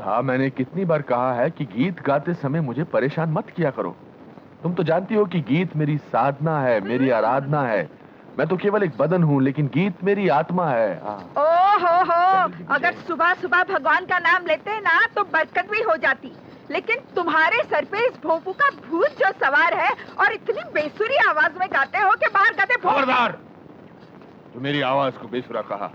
रेखा, मैंने कितनी बार कहा है कि गीत गाते समय मुझे परेशान मत किया करो। तुम तो जानती हो कि गीत मेरी साधना है, मेरी आराधना है। मैं तो केवल एक बदन हूँ, लेकिन गीत मेरी आत्मा है। ओ हो, अगर सुबह सुबह भगवान का नाम लेते ना तो बरकत भी हो जाती, लेकिन तुम्हारे सर पे इस भोंपू का भूत जो सवार है और इतनी बेसुरी आवाज में गाते हो कि बाहर गाते। खबरदार! तो मेरी आवाज को बेसुरा कहा।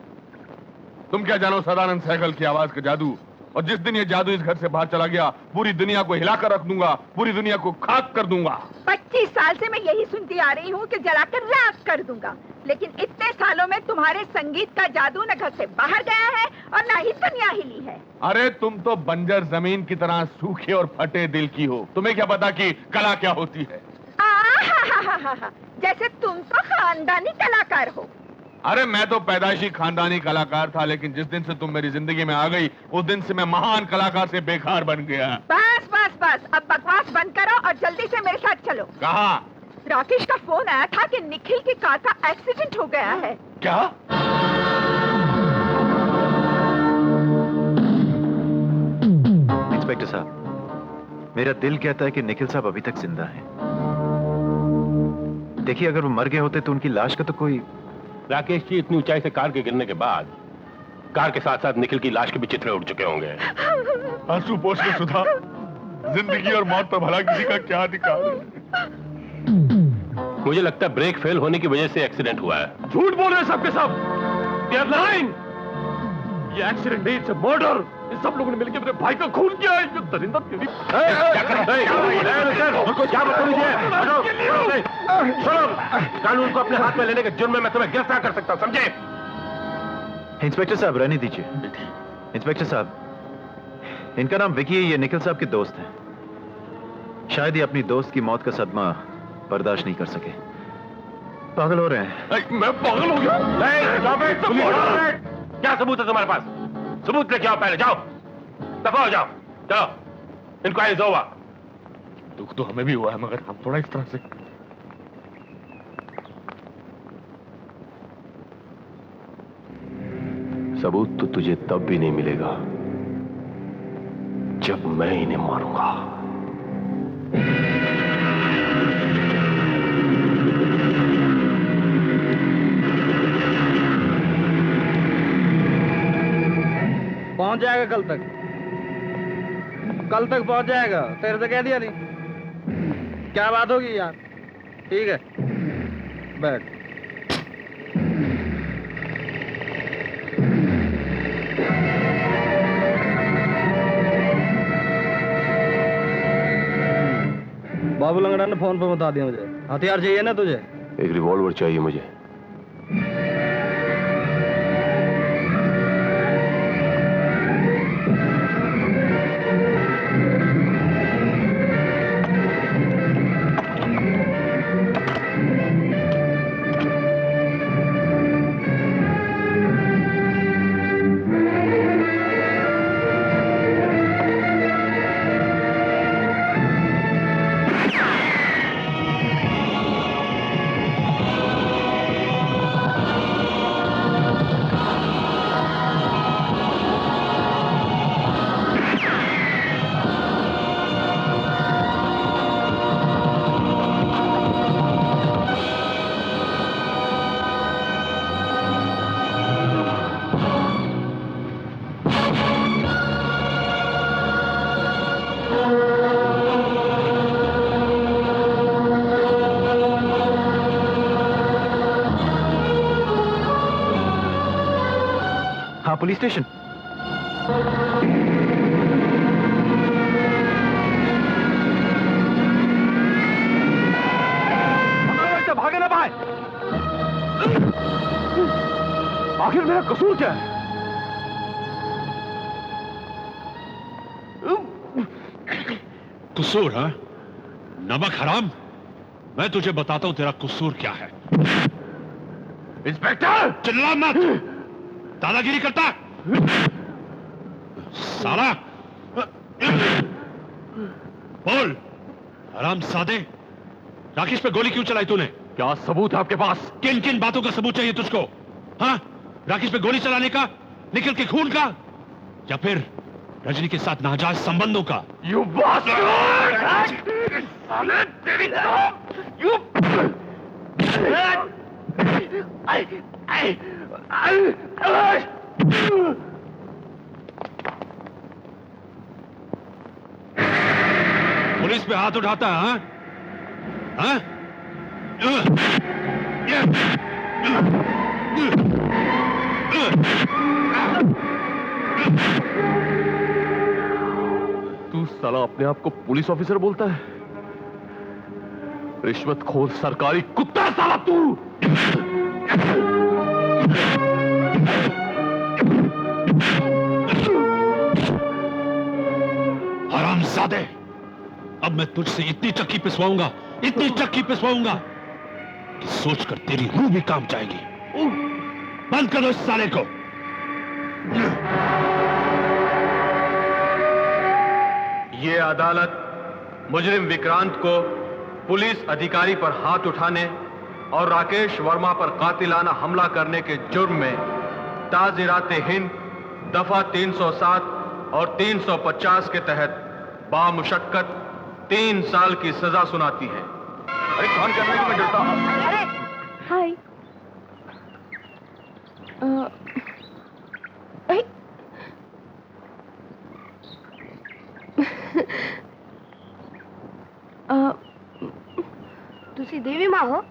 तुम क्या जानो सदानंद सहगल की आवाज का जादू, और जिस दिन ये जादू इस घर से बाहर चला गया, पूरी दुनिया को हिलाकर रख दूंगा, पूरी दुनिया को खाक कर दूंगा। 25 साल से मैं यही सुनती आ रही हूँ कि जलाकर राख कर दूंगा, लेकिन इतने सालों में तुम्हारे संगीत का जादू न घर से बाहर गया है और न ही दुनिया हिली है। अरे तुम तो बंजर जमीन की तरह सूखे और फटे दिल की हो। तुम्हें क्या पता कि कला क्या होती है? जैसे तुम तो खानदानी कलाकार हो। अरे मैं तो पैदाइशी खानदानी कलाकार था, लेकिन जिस दिन से तुम मेरी जिंदगी में आ गई, उस दिन से मैं महान कलाकार से बेकार बन गया। बस बस बस, अब बकवास बंद करो और जल्दी से मेरे साथ चलो। कहाँ? राकेश का फोन आया था कि निखिल की कार का एक्सीडेंट हो गया है। क्या? इंस्पेक्टर साहब, मेरा दिल कहता है कि निखिल साहब अभी तक जिंदा हैं। देखिए, अगर वो मर गए होते तो उनकी लाश का तो कोई... राकेश जी, इतनी ऊंचाई से कार के गिरने के बाद कार के साथ साथ निखिल की लाश के भी चित्रे उड़ चुके होंगे। आंसू पोंछ के सुधा, जिंदगी और मौत पर भला किसी का क्या अधिकार है? मुझे लगता है ब्रेक फेल होने की वजह से एक्सीडेंट हुआ है। झूठ बोल रहे हैं सबके सब। They are lying। ये एक्सीडेंट नहीं, इट्स मर्डर। ये सब लोगों ने मिलकर मेरे भाई का खून किया है। ये दरिंदा तेरी... कानून को अपने हाथ में लेने के जुर्म में मैं तुम्हें गिरफ्तार कर सकता हूं, समझे? इंस्पेक्टर साहब, रहने दीजिए। इंस्पेक्टर साहब, इनका नाम विकी है, ये निखिल साहब के दोस्त हैं। शायद ये अपनी दोस्त की मौत का सदमा बर्दाश्त नहीं कर सके, पागल हो रहे हैं। मैं पागल हो गया? क्या सबूत है तुम्हारे पास? सबूत लेके आओ, पहले जाओ, दफा हो जाओ, चलो। Inquiry over. दुख तो हमें भी हुआ है, मगर हम थोड़ा इस तरह से... सबूत तो तुझे तब भी नहीं मिलेगा जब मैं इन्हें मारूंगा। पहुंच जाएगा कल तक। कल तक पहुंच जाएगा, तेरे से कह दिया नहीं? क्या बात होगी यार? ठीक है, बैठ। बाबू लंगड़ा ने फोन पे बता दिया मुझे। हथियार चाहिए ना तुझे? एक रिवॉल्वर चाहिए मुझे। Police station. भागे ना भाई। आखिर मेरा कसूर क्या है? कसूर? हाँ, नमक हराम, मैं तुझे बताता हूं तेरा कसूर क्या है। इंस्पेक्टर! चिल्ला मत, दादागिरी करता साला। बोल हरामजादे, राकेश पे गोली क्यों चलाई तूने? क्या सबूत है आपके पास? किन किन बातों का सबूत चाहिए तुझको? हाँ, राकेश पे गोली चलाने का, निखिल के खून का, या फिर रजनी के साथ नाजायज संबंधों का। You bastard! साले तेरी तो you पुलिस पे हाथ उठाता है, हाँ? हाँ? तू साला अपने आप को पुलिस ऑफिसर बोलता है? रिश्वतखोर सरकारी कुत्ता साला तू! हरामजादे, अब मैं तुझसे इतनी चक्की पिसवाऊंगा, इतनी चक्की पिसवाऊंगा कि सोचकर तेरी रूह भी काम जाएगी। बंद करो इस साले को। ये अदालत मुजरिम विक्रांत को पुलिस अधिकारी पर हाथ उठाने और राकेश वर्मा पर कातिलाना हमला करने के जुर्म में ताज़िरात हिंद दफा 307 और 350 के तहत बामुशक्कत 3 साल की सजा सुनाती है। अरे कौन करने को मैं डरता हूं? हाय। तुसी देवी माँ हो?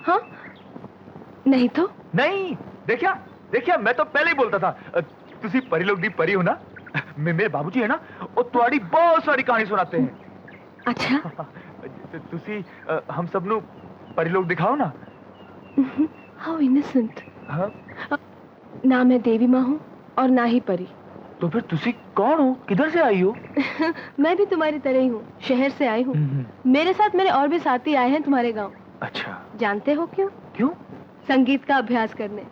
हाँ? नहीं तो? नहीं, देखिया मैं तो पहले ही बोलता था। तुसी परी लोग दी परी हो ना? मेरे बाबूजी है ना, वो तुम्हारी बहुत सारी कहानी सुनाते हैं। अच्छा। तुसी हम सब नु परी लोग दिखाओ ना। How innocent. हाँ? ना मैं देवी माँ हूँ और ना ही परी। तो फिर तुसी कौन हो? किधर से आई हो? मैं भी तुम्हारी तरह ही हूँ, शहर से आई हूँ। मेरे साथ मेरे और भी साथी आए हैं तुम्हारे गांव। अच्छा। जानते हो क्यों? क्यों? संगीत का अभ्यास करने।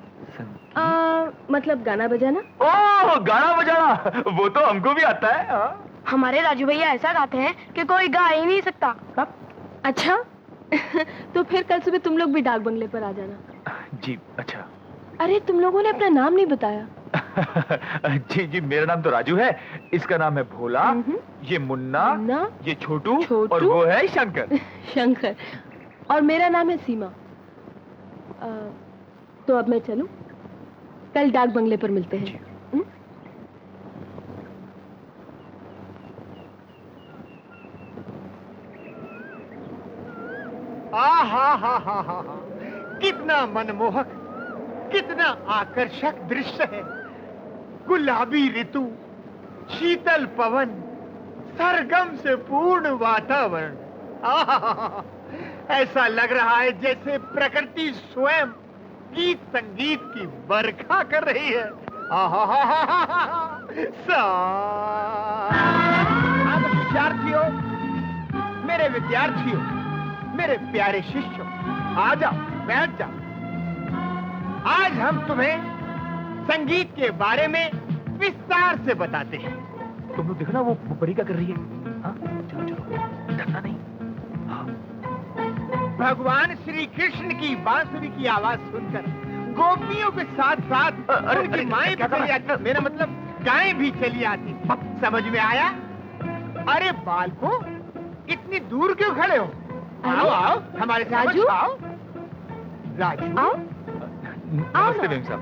मतलब गाना बजाना। ओह, गाना बजाना, वो तो हमको भी आता है। हाँ? हमारे राजू भैया ऐसा गाते हैं कि कोई गा ही नहीं सकता। कब? अच्छा। तो फिर कल सुबह तुम लोग भी डाक बंगले पर आ जाना। जी अच्छा। अरे तुम लोगों ने अपना नाम नहीं बताया। जी मेरा नाम तो राजू है, इसका नाम है भोला, ये मुन्ना, ये छोटू और वो है शंकर। शंकर। और मेरा नाम है सीमा। तो अब मैं चलूं? कल डाक बंगले पर मिलते हैं। हा कितना मनमोहक, कितना आकर्षक दृश्य है। गुलाबी ऋतु, शीतल पवन, सरगम से पूर्ण वातावरण। ऐसा लग रहा है जैसे प्रकृति स्वयं गीत संगीत की बरखा कर रही है। विद्यार्थियों, मेरे विद्यार्थियों, मेरे प्यारे शिष्यों, आ जाओ, बैठ जाओ। आज हम तुम्हें संगीत के बारे में विस्तार से बताते हैं। तुम लोग देखो ना, वो परी क्या कर रही है। हाँ? चलो चलो, डरना नहीं। हाँ। भगवान श्री कृष्ण की बांसुरी की आवाज सुनकर गोपियों के साथ साथ उनकी माएं भी चली आती, मेरा मतलब गायें भी चली आती। समझ में आया? अरे बालको, इतनी दूर क्यों खड़े हो? आओ आओ, हमारे साथ राजू? आओ। राजू, आओ। नमस्ते बेगम साहब।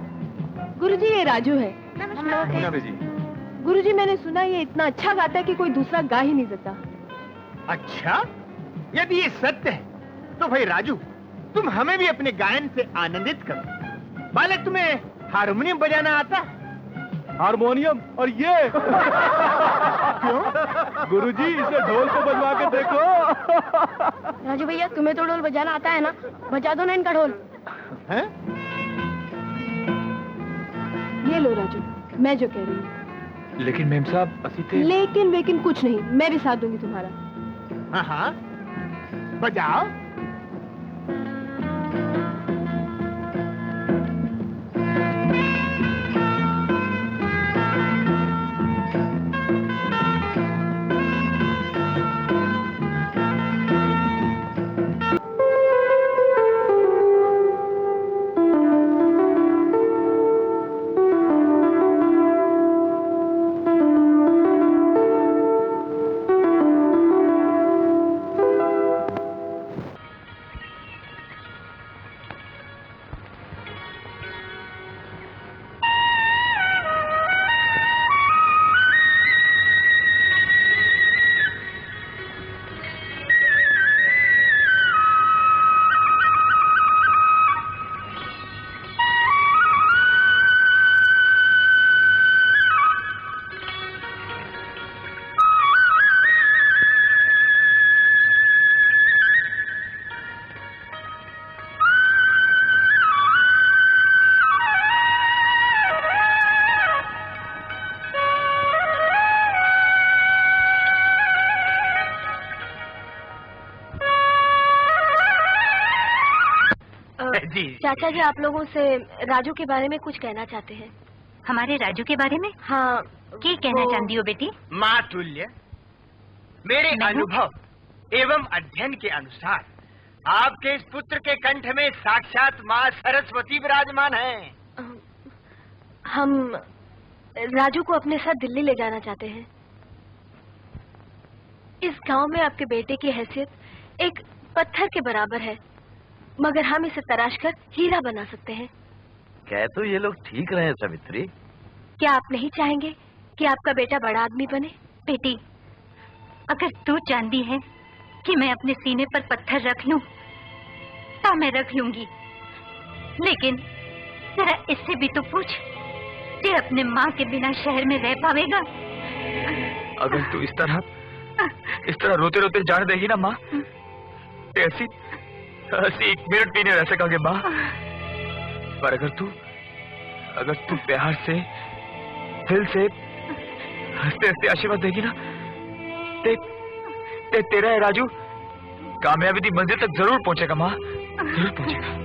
गुरुजी, ये राजू है। नमस्ते जी। गुरुजी, मैंने सुना ये इतना अच्छा गाता है कि कोई दूसरा गा ही नहीं सकता। अच्छा, यदि ये सत्य है तो भाई राजू, तुम हमें भी अपने गायन से आनंदित करो। बालक, तुम्हें हारमोनियम बजाना आता है? हारमोनियम? और ये क्यों? गुरुजी, इसे ढोल को बजवा के देखो। राजू भैया, तुम्हें तो ढोल बजाना आता है ना? बजा दो ना इनका ढोल। हैं? ये लो राजू, मैं जो कह रही हूँ। लेकिन मेम साहब, असी थे। लेकिन कुछ नहीं, मैं भी साथ दूंगी तुम्हारा। हाँ हाँ, बजाओ। जी चाचा जी आप लोगों से राजू के बारे में कुछ कहना चाहते हैं। हमारे राजू के बारे में? हाँ। की कहना चाहती हो बेटी? माँ तुल्य, मेरे अनुभव एवं अध्ययन के अनुसार आपके इस पुत्र के कंठ में साक्षात माँ सरस्वती विराजमान है। हम राजू को अपने साथ दिल्ली ले जाना चाहते हैं। इस गांव में आपके बेटे की हैसियत एक पत्थर के बराबर है, मगर हम इसे तराश कर हीरा बना सकते हैं। कह तो ये लोग ठीक रहे सावित्री। क्या आप नहीं चाहेंगे कि आपका बेटा बड़ा आदमी बने? बेटी, अगर तू चाहती है कि मैं अपने सीने पर पत्थर रख लूं, तो मैं रख लूंगी, लेकिन जरा इससे भी तो पूछ कि अपने माँ के बिना शहर में रह पावेगा? अगर तू इस तरह रोते रोते जान देगी ना माँ, तो ऐसी 1 मिनट भी नहीं रह सकोगे माँ। पर अगर तू प्यार से दिल से हंसते हंसते आशीर्वाद देगी ना, तेरा है राजू कामयाबी की मंजिल तक जरूर पहुंचेगा माँ, जरूर पहुंचेगा।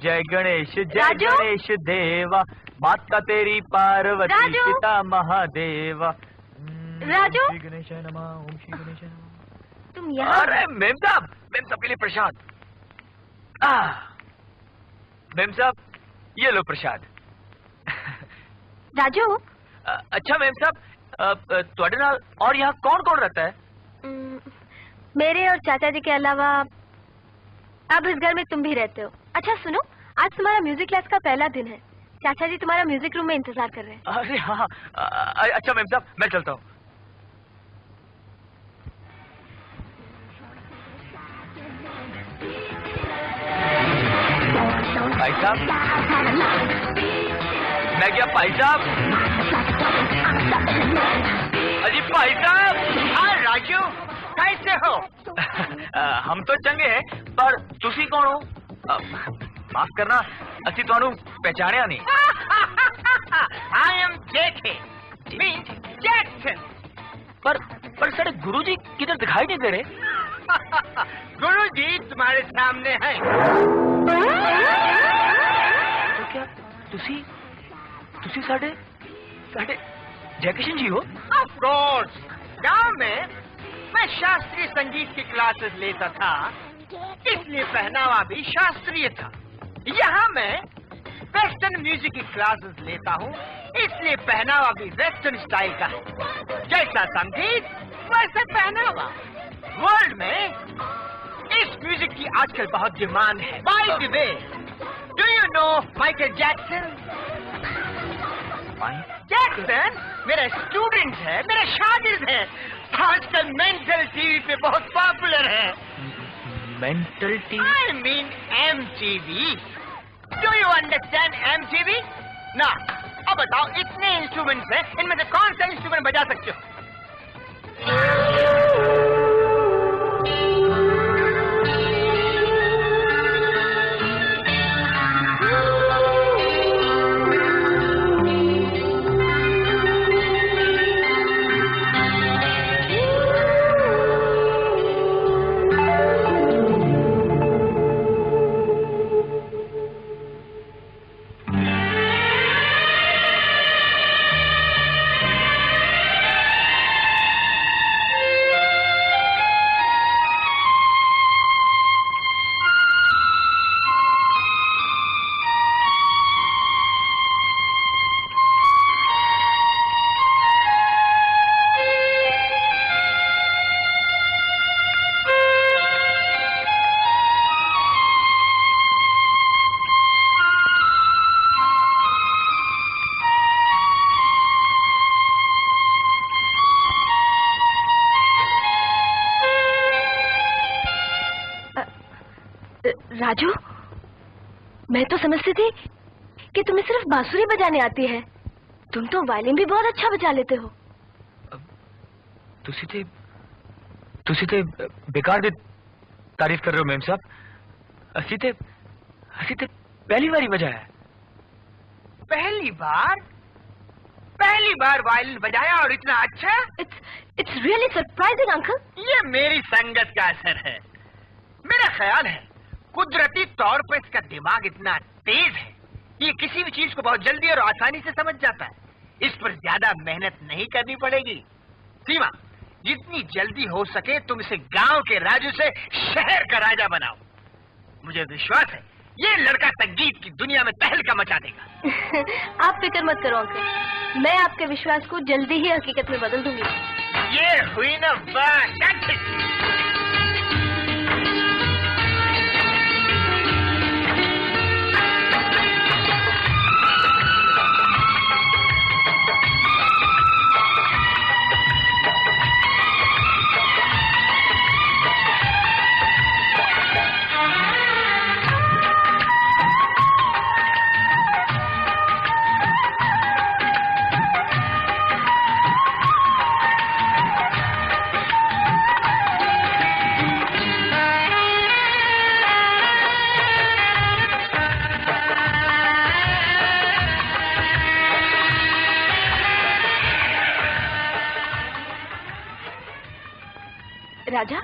जय गणेश जय गणेश देवा, माता तेरी पार्वती पिता महादेवा। राजू, श्री गणेश नमः, ओम श्री गणेश नमः। तुम यहाँ? अरे मेम साहब के लिए प्रसाद। मेम साहब ये लो प्रसाद। राजू, अच्छा मेम साहब ਤੁਹਾਡੇ ਨਾਲ और यहाँ कौन कौन रहता है? मेरे और चाचा जी के अलावा अब इस घर में तुम भी रहते हो। अच्छा सुनो, आज तुम्हारा म्यूजिक क्लास का पहला दिन है। चाचा जी तुम्हारा म्यूजिक रूम में इंतजार कर रहे हैं। अरे हाँ, अच्छा मैम साहब मैं चलता हूँ। भाई साहब, मैं क्या भाई साहब? अजी भाई साहब। हाँ राजू, कैसे हो? हम तो चंगे हैं, पर तुसी कौन हो? माफ करना, असी ਤੁਹਾਨੂੰ पहचानिया नहीं। I am JK, means Jackson। पर साढ़े गुरुजी किधर दिखाई नहीं दे रहे? गुरुजी तुम्हारे सामने हैं। तो क्या तुसी साढ़े जयकिशन जी हो? Of course, गांव में मैं शास्त्रीय संगीत की क्लासेस लेता था, इसलिए पहनावा भी शास्त्रीय था। यहाँ मैं वेस्टर्न म्यूजिक की क्लासेस लेता हूँ, इसलिए पहनावा भी वेस्टर्न स्टाइल का है। जैसा संगीत वैसे पहनावा। वर्ल्ड में इस म्यूजिक की आजकल बहुत डिमांड है। By the way, do you know Michael Jackson? Jackson मेरा स्टूडेंट है, मेरा शागिर्द है। आजकल मेंटल टीवी पे बहुत पॉपुलर है। Mental TV? I mean MTV. Do you understand MTV? ना, अब बताओ इतने इंस्ट्रूमेंट्स हैं, इनमें से कौन सा इंस्ट्रूमेंट बजा सकते हो? राजू, मैं तो समझती थी कि तुम्हें सिर्फ बांसुरी बजाने आती है। तुम तो वायलिन भी बहुत अच्छा बजा लेते हो। तुसी ते बेकार दी तारीफ कर रहे हो मैम साहब। असी ते पहली बार ही बजाया। पहली बार वायलिन बजाया और इतना अच्छा। It's really surprising uncle. ये मेरी संगत का असर है। मेरा ख्याल है कुदरती तौर पर इसका दिमाग इतना तेज है, ये किसी भी चीज को बहुत जल्दी और आसानी से समझ जाता है। इस पर ज्यादा मेहनत नहीं करनी पड़ेगी। सीमा, जितनी जल्दी हो सके तुम इसे गांव के राजू से शहर का राजा बनाओ। मुझे विश्वास है ये लड़का संगीत की दुनिया में तहलका मचा देगा। आप फिक्र मत करो अंकल, मैं आपके विश्वास को जल्दी ही हकीकत में बदल दूंगी। ये हुई ना बात। राजा,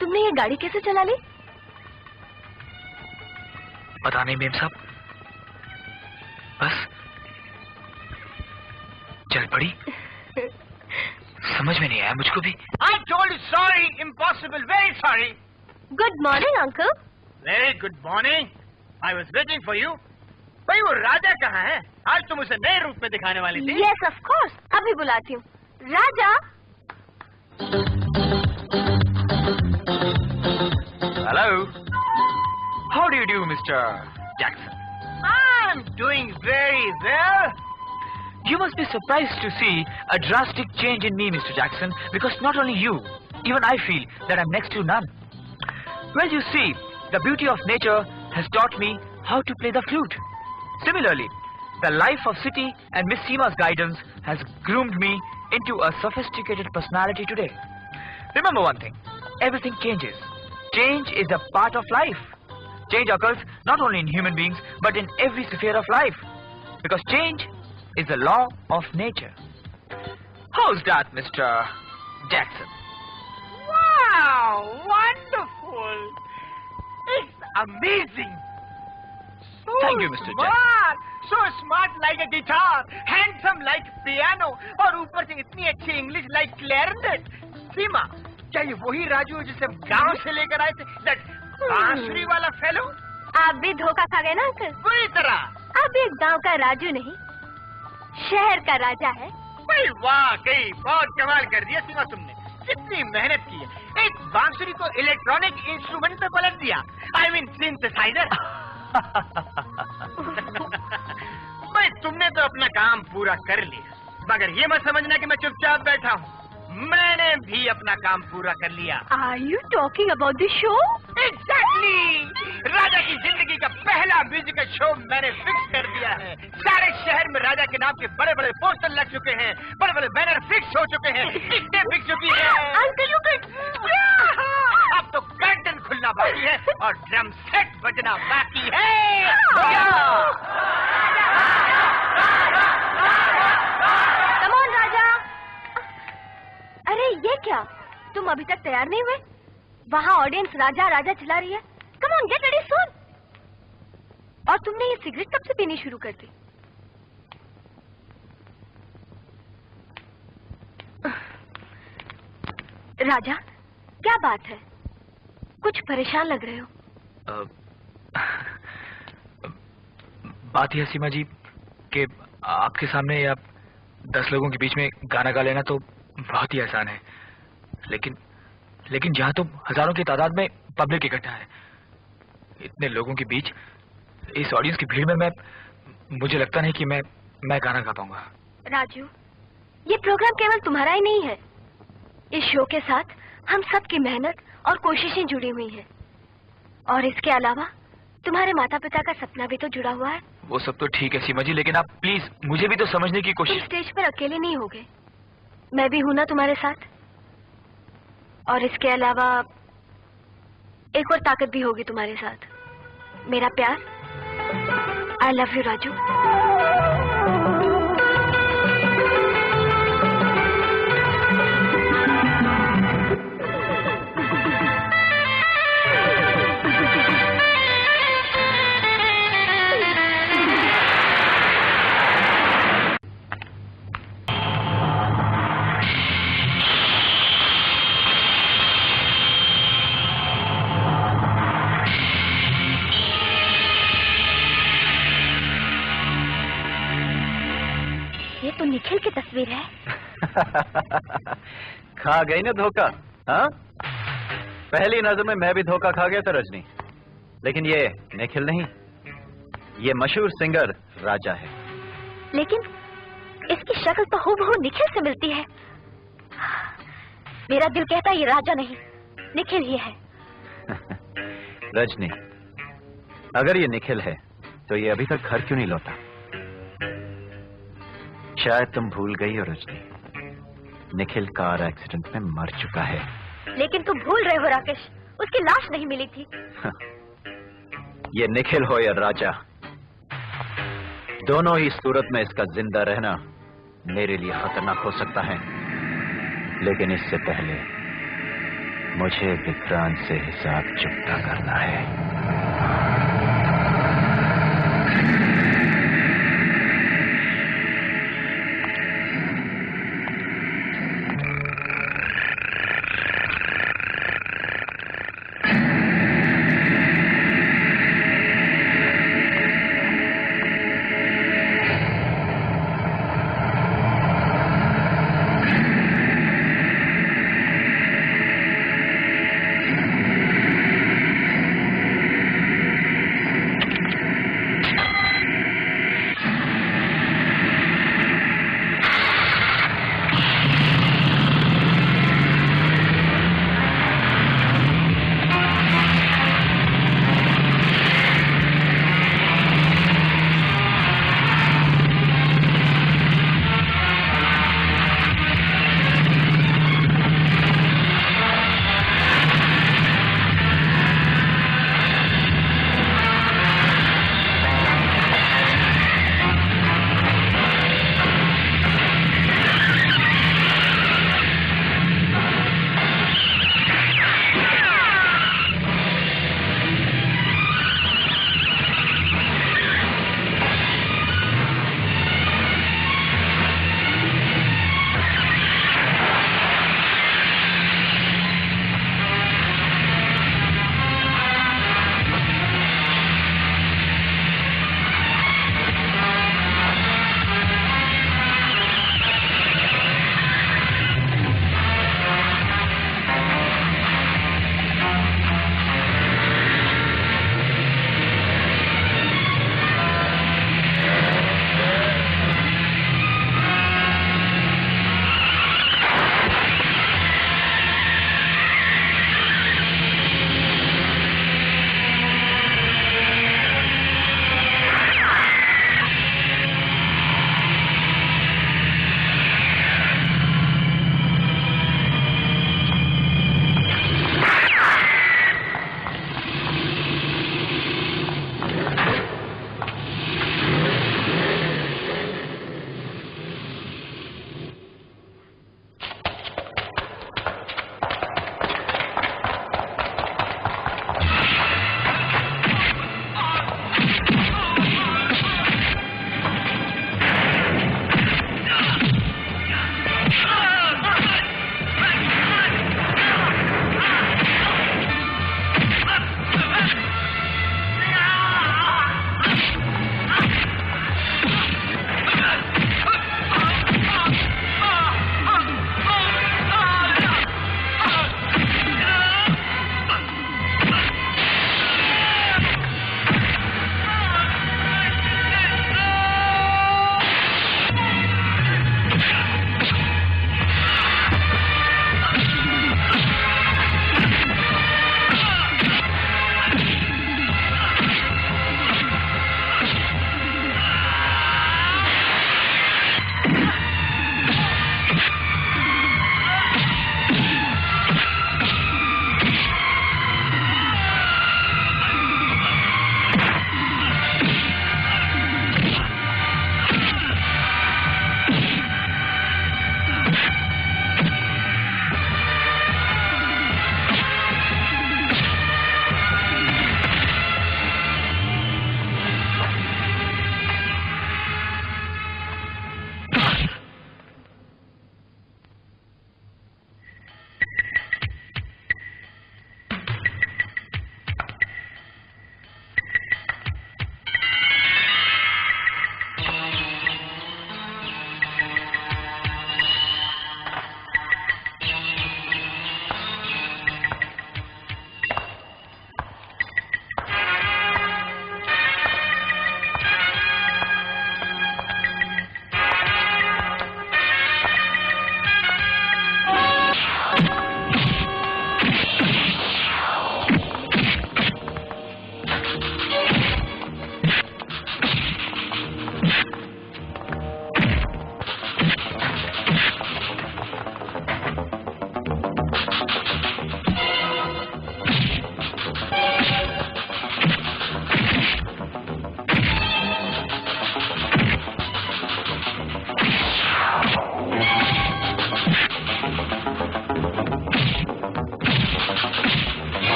तुमने ये गाड़ी कैसे चला ली? पता नहीं मेम साहब, बस चल पड़ी। समझ में नहीं आया मुझको भी। I told you sorry, impossible, very sorry. Good morning uncle. Very good morning. I was waiting for you. भाई वो राजा कहाँ है? आज तुम उसे नए रूप में दिखाने वाली थी। यस ऑफ कोर्स, अभी बुलाती हूँ। राजा। Hello. How do you do, Mr. Jackson? I'm doing very well. You must be surprised to see a drastic change in me, Mr. Jackson, because not only you, even I feel that I'm next to none. Well, you see, the beauty of nature has taught me how to play the flute. Similarly, the life of city and Miss Seema's guidance has groomed me into a sophisticated personality today. Remember one thing, everything changes. Change is a part of life. Change occurs not only in human beings, but in every sphere of life. Because change is a law of nature. How's that, Mr. Jackson? Wow, wonderful. It's amazing. So Thank you, Mr. smart. So smart like a guitar, handsome like piano, और ऊपर से इतनी अच्छी English like clarinet. सीमा, क्या ये वही राजू है जिसे हम गांव से लेकर आए थे? That बांसुरी वाला फेलो? आप भी धोखा खा गए ना अंकल? बुरी तरह। अब एक गांव का राजू नहीं, शहर का राजा है। भाई वाकई बहुत कमाल कर दिया सीमा तुमने। कितनी मेहनत की है। एक बांसुरी को इलेक्ट्रॉनिक इंस्ट्रूमेंट पे पलट दिया। I mean synthesizer. भाई तुमने तो अपना काम पूरा कर लिया, मगर ये मत समझना कि मैं चुपचाप बैठा हूँ। मैंने भी अपना काम पूरा कर लिया। Are you talking about the show? Exactly! राजा की जिंदगी का पहला म्यूजिकल शो मैंने फिक्स कर दिया है। सारे शहर में राजा के नाम के बड़े बड़े पोस्टर लग चुके हैं, बड़े बड़े बैनर फिक्स हो चुके हैं, टिकटें बिक चुकी हैं। अंकल यू अब तो कर्टन खुलना बाकी है और ड्रम सेट बजना बाकी है। कम ऑन राजा। अरे ये क्या, तुम अभी तक तैयार नहीं हुए? वहाँ ऑडियंस राजा राजा चिल्ला रही है। Come on get ready soon. और तुमने ये सिगरेट कब से पीनी शुरू कर दी? राजा, क्या बात है? कुछ परेशान लग रहे हो। बात यह सीमा जी कि आपके सामने या 10 लोगों के बीच में गाना गा लेना तो बहुत ही आसान है, लेकिन जहाँ तो हजारों की तादाद में पब्लिक इकट्ठा है, इतने लोगों के बीच इस ऑडियंस की भीड़ में मुझे लगता नहीं कि मैं गाना गा पाऊंगा। राजू, ये प्रोग्राम केवल तुम्हारा ही नहीं है। इस शो के साथ हम सब की मेहनत और कोशिशें जुड़ी हुई हैं। और इसके अलावा तुम्हारे माता पिता का सपना भी तो जुड़ा हुआ है। वो सब तो ठीक है सीमा जी, लेकिन आप प्लीज मुझे भी तो समझने की तुम कोशिश। स्टेज पर अकेले नहीं होगे, मैं भी हूं ना तुम्हारे साथ। और इसके अलावा एक और ताकत भी होगी तुम्हारे साथ, मेरा प्यार। I love you Raju. ये तो निखिल की तस्वीर है। खा गई ना धोखा? हाँ, पहली नजर में मैं भी धोखा खा गया था रजनी, लेकिन ये निखिल नहीं, ये मशहूर सिंगर राजा है। लेकिन इसकी शक्ल तो हूबहू निखिल से मिलती है। मेरा दिल कहता है ये राजा नहीं, निखिल ही है। रजनी, अगर ये निखिल है तो ये अभी तक घर क्यों नहीं लौटा? शायद तुम भूल गई हो रजनी, निखिल कार एक्सीडेंट में मर चुका है। लेकिन तुम भूल रहे हो राकेश, उसकी लाश नहीं मिली थी। ये निखिल हो या राजा, दोनों ही सूरत में इसका जिंदा रहना मेरे लिए खतरनाक हो सकता है। लेकिन इससे पहले मुझे विक्रांत से हिसाब चुकता करना है।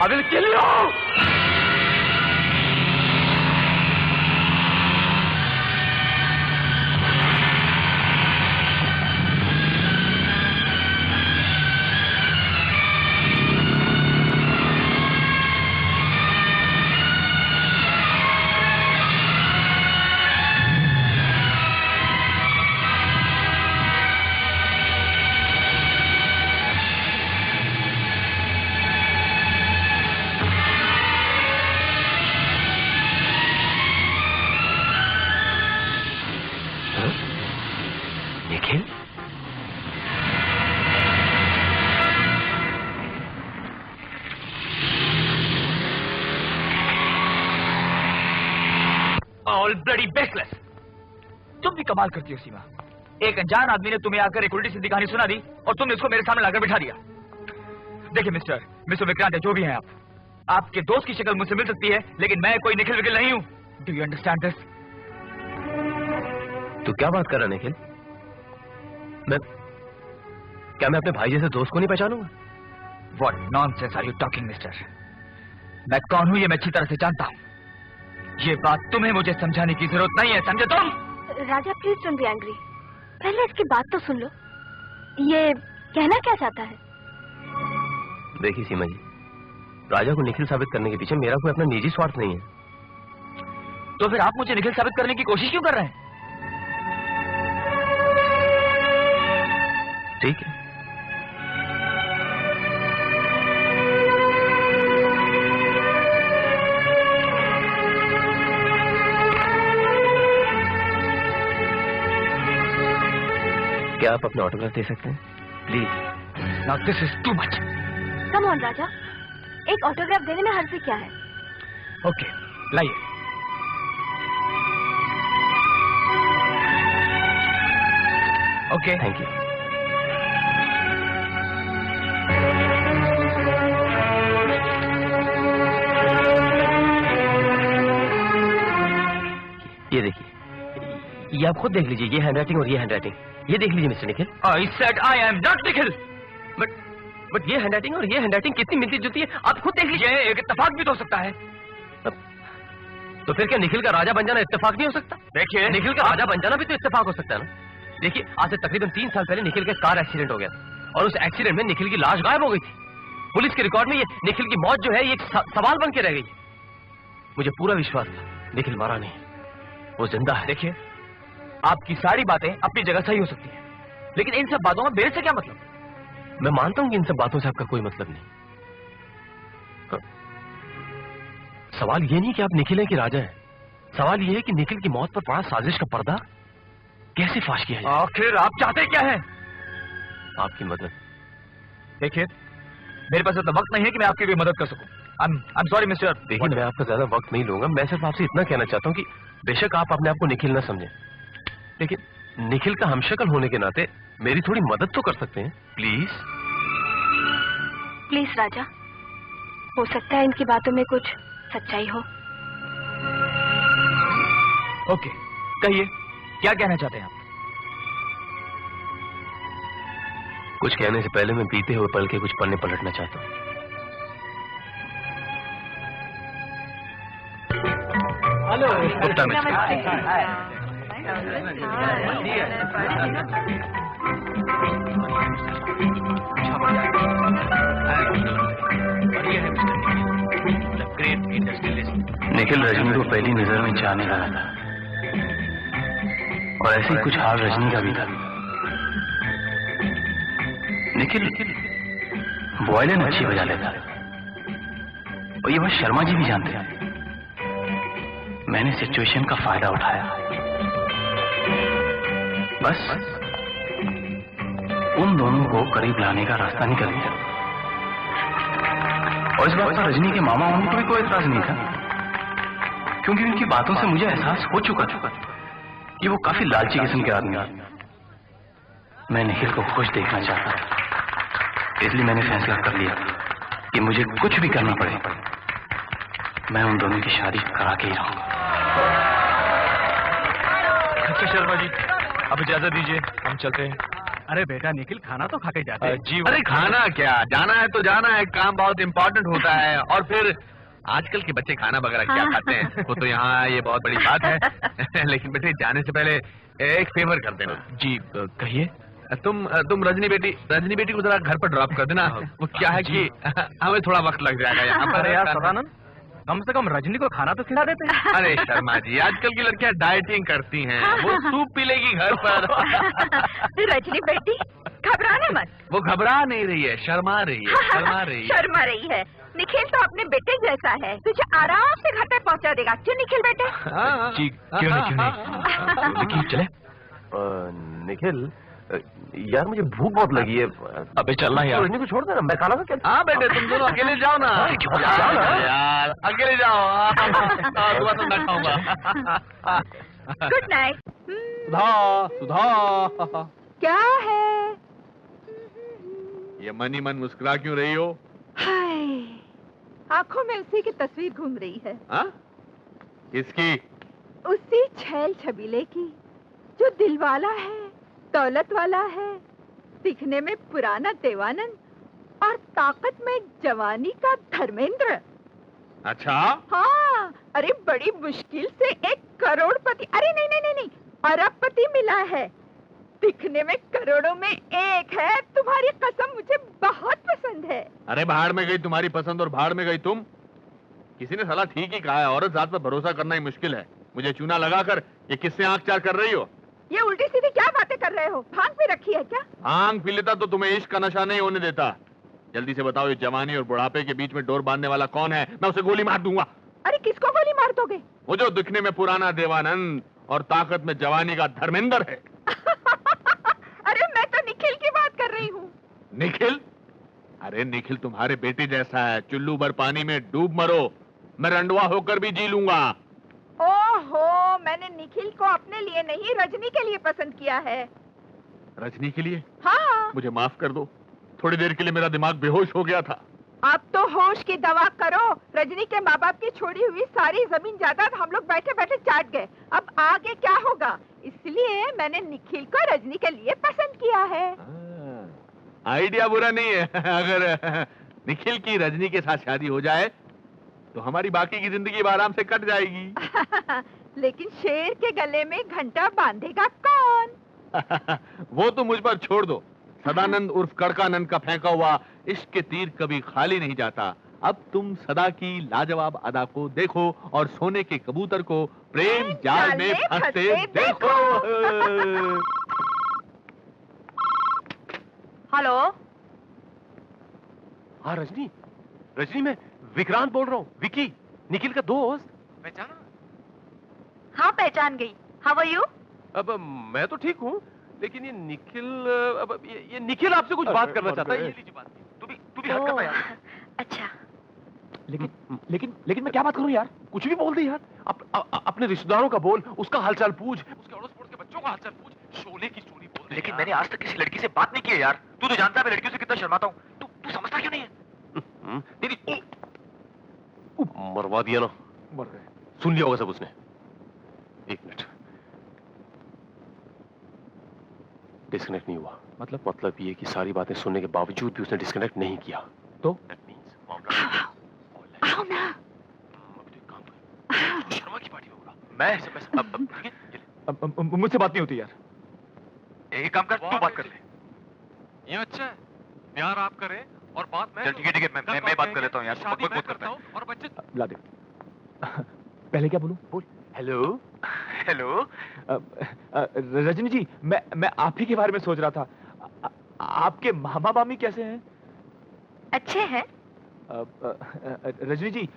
I will kill you! Nikhil? All bloody baseless! तुम भी कमाल करती हो सीमा। एक अनजान आदमी ने तुम्हें आकर एक उल्टी सीधी कहानी सुना दी और तुमने उसको मेरे सामने लाकर बिठा दिया। देखिए मिस्टर विक्रांत, जो भी हैं आप, आपके दोस्त की शक्ल मुझसे मिल सकती है, लेकिन मैं कोई निखिल विखिल नहीं हूं। Do you understand this? तू क्या बात कर रहा निखिल? क्या मैं अपने भाई जैसे दोस्त को नहीं पहचानूंगा? What nonsense are you talking, mister? मैं कौन हूं ये मैं अच्छी तरह से जानता हूं। ये बात तुम्हें मुझे समझाने की जरूरत नहीं है, समझे तुम? राजा प्लीज डोंट बी एंग्री, पहले इसकी बात तो सुन लो। ये कहना क्या चाहता है? देखिए सीमा जी, राजा को निखिल साबित करने के पीछे मेरा कोई अपना निजी स्वार्थ नहीं है। तो फिर आप मुझे निखिल साबित करने की कोशिश क्यों कर रहे हैं? ठीक है, क्या आप अपना ऑटोग्राफ दे सकते हैं please? Now this is too much. Come on Raja, एक ऑटोग्राफ देने में हर्ज क्या है? ओके, लाइए। Okay, thank you. ये देखिए, ये आप खुद देख लीजिए, ये हैंडराइटिंग और ये हैंडराइटिंग, ये देख लीजिए mister Nikhil. I said I am not Nikhil. But ये हैंडराइटिंग और ये हैंडराइटिंग कितनी मिलती जुलती है, आप खुद देख लीजिए। एक इत्तेफाक भी तो हो सकता है। तो फिर क्या निखिल का राजा बन जाना इत्तेफाक नहीं हो सकता? देखिए, निखिल का राजा बन जाना भी तो इत्तेफाक हो सकता है ना। देखिए, आज से तकरीबन 3 साल पहले निखिल का कार एक्सीडेंट हो गया और उस एक्सीडेंट में निखिल की लाश गायब हो गई थी। पुलिस के रिकॉर्ड में ये निखिल की मौत जो है ये एक सवाल बन के रह गई। मुझे पूरा विश्वास था निखिल मारा नहीं, वो जिंदा है। देखिए, आपकी सारी बातें अपनी जगह सही हो सकती हैं, लेकिन इन सब बातों में मेरे से क्या मतलब? मैं मानता हूं कि इन सब बातों से आपका कोई मतलब नहीं। सवाल ये नहीं कि आप निखिल हैं कि राजा हैं, सवाल ये है कि निखिल की मौत पर पड़ा साजिश का पर्दा कैसे फाश किया जाए। आखिर आप चाहते क्या हैं? आपकी मदद। देखिए, मेरे पास इतना वक्त नहीं है कि मैं आपकी भी मदद कर सकूं। I'm sorry mister. देखिए, मैं आपका ज्यादा वक्त नहीं लूंगा, मैं सिर्फ आपसे इतना कहना चाहता हूं कि बेशक आप अपने आप को निखिल ना समझें, लेकिन निखिल का हमशक्ल होने के नाते मेरी थोड़ी मदद तो कर सकते हैं, प्लीज। प्लीज राजा, हो सकता है इनकी बातों में कुछ सच्चाई हो। ओके, कहिए, क्या कहना चाहते हैं आप? कुछ कहने से पहले मैं बीते हुए पल के कुछ पन्ने पलटना चाहता हूं। Hello, Gupta mister. निखिल रजनी को पहली नजर में चाहने लगा था और ऐसे ही कुछ हाल रजनी का भी था। निखिल वॉयलिन अच्छी बजा लेता और ये बात शर्मा जी भी जानते हैं। मैंने सिचुएशन का फायदा उठाया, बस उन दोनों को करीब लाने का रास्ता निकल गया और इस बात पर रजनी के मामा होने को भी कोई एतराज नहीं था, क्योंकि उनकी बातों से मुझे एहसास हो चुका कि वो काफी लालची किस्म के आदमी हैं। मैं निखिल को खुश देखना चाहता था, इसलिए मैंने फैसला कर लिया कि मुझे कुछ भी करना पड़े, मैं उन दोनों की शादी करा के ही रहूंगा। अच्छा शर्मा जी, अब इजाजत दीजिए, हम चलते हैं। अरे बेटा निखिल, खाना तो खा के जाते हैं। जी अरे खाना क्या, जाना है तो जाना है, काम बहुत इम्पोर्टेंट होता है। और फिर आजकल के बच्चे खाना वगैरह क्या खाते हैं, वो तो यहाँ ये बहुत बड़ी बात है। लेकिन बेटे जाने से पहले एक फेवर कर देना। जी कहिए। तुम रजनी बेटी को जरा घर पर ड्रॉप कर देना। वो क्या है कि हमें थोड़ा वक्त लग जाएगा यहाँ पर। अरे यार सदानंद, कम से कम रजनी को खाना तो खिला देते हैं। अरे शर्मा जी, आजकल की लड़कियां डाइटिंग करती हैं, वो सूप पी लेगी घर पर। रजनी बेटी घबराना मत। वो घबरा नहीं रही है, शर्मा रही है, शर्मा रही है। निखिल तो अपने बेटे जैसा है, तुझे आराम से घर तक पहुंचा देगा। क्यों निखिल बेटे? जी क्यों नहीं। निखिल चले। निखिल यार, मुझे भूख बहुत लगी है। अबे चलना यार। रजनी को छोड़ देना, मैं खाना क्या। हाँ बेटे, तुम दोनों अकेले जाओ ना। यार अकेले जाओ, सुबह तो मैं खाऊंगा। Good night. सुधा, सुधा, क्या है? ये मन ही मन मुस्कुरा क्यों रही हो? हाय, आंखों में उसी की तस्वीर घूम रही है। हाँ? किसकी? उसी छैल छबीले की, जो दिलवाला है, दौलत वाला है, दिखने में पुराना देवानंद और ताकत में जवानी का धर्मेंद्र। अच्छा? हाँ, अरे बड़ी मुश्किल से 1 करोड़पति, अरे नहीं नहीं नहीं नहीं, अरबपति मिला है। दिखने में करोड़ों में एक है। तुम्हारी कसम मुझे बहुत पसंद है। अरे भाड़ में गई तुम्हारी पसंद और भाड़ में गई तुम। किसी ने साला ठीक ही कहा है, औरत जात पर भरोसा करना ही मुश्किल है। मुझे चूना लगाकर ये किससे आंख चार कर रही हो? ये उल्टी सीधी क्या बातें कर रहे हो? भांग भी रखी है क्या? भांग पी लेता तो तुम्हें इश्क का नशा नहीं होने देता। जल्दी से बताओ, ये जवानी और बुढ़ापे के बीच में डोर बांधने वाला कौन है? मैं उसे गोली मार दूंगा। अरे किसको गोली मार दोगे? वो जो दिखने में पुराना देवानंद और ताकत में जवानी का धर्मेंद्र है। अरे मैं तो निखिल की बात कर रही हूँ। निखिल? अरे निखिल तुम्हारे बेटे जैसा है, चुल्लू भर पानी में डूब मरो, मैं रंडवा होकर भी जी लूंगा। ओहो, मैंने निखिल को अपने लिए नहीं, रजनी के लिए पसंद किया है। रजनी के लिए? हाँ। मुझे माफ कर दो, थोड़ी देर के लिए मेरा दिमाग बेहोश हो गया था। अब तो होश की दवा करो। रजनी के माँ बाप की छोड़ी हुई सारी जमीन जायदाद हम लोग बैठे बैठे चाट गए। अब आगे क्या होगा? इसलिए मैंने निखिल को रजनी के लिए पसंद किया है। आइडिया बुरा नहीं है। अगर निखिल की रजनी के साथ शादी हो जाए तो हमारी बाकी की जिंदगी आराम से कट जाएगी। लेकिन शेर के गले में घंटा बांधेगा कौन? वो तो मुझ पर छोड़ दो। सदानंद उर्फ कड़कानंद का फेंका हुआ इश्क के तीर कभी खाली नहीं जाता। अब तुम सदा की लाजवाब अदा को देखो और सोने के कबूतर को प्रेम जाल में फंसते देखो। हेलो। हाँ रजनी, रजनी मैं विक्रांत बोल रहा हूँ। विकी, निखिल का दोस्त। पहचाना? हाँ पहचान गई। How are you? अब मैं तो ठीक हूँ, लेकिन ये निखिल, अब ये निखिल आपसे कुछ बात करना चाहता है। ये लीजिए बात। तू भी हट कर यार। अच्छा। लेकिन मैं क्या बात करूं यार? कुछ भी बोल दे यार। अपने रिश्तेदारों का बोल, उसका हालचाल पूछ, उसके अड़ोस पड़ोस के बच्चों का हालचाल पूछ, शोले की स्टोरी बोल दे। लेकिन मैंने आज तक किसी लड़की से बात नहीं की है यार। तू तो जानता है मैं लड़कियों से कितना शर्माता हूँ। तू समझता क्यों नहीं है? तेरी मरवा दिया ना। मर गए। सुन लिया होगा सब उसने। 1 मिनट। डिस्कनेक्ट नहीं हुआ। मतलब ये कि सारी बातें सुनने के बावजूद भी उसने डिस्कनेक्ट नहीं किया। तो दैट मींस मामला आओ ना। शर्मा की पार्टी में होगा। मैं मुझसे बात नहीं होती यार। एक काम कर, तू बात कर ले। ये अच्छा है, प्यार आप करें और बात मैं। चल ठीक है, मैं बात कर लेता हूँ यार। शादी मैं करता हूँ और बच्चे ला दे। पहले क्या बोलूं? बोल। हेलो। रजनी जी, मैं आप ही के बारे में सोच रहा था। आपके मामा मामी कैसे हैं? अच्छे हैं। रजनी जी,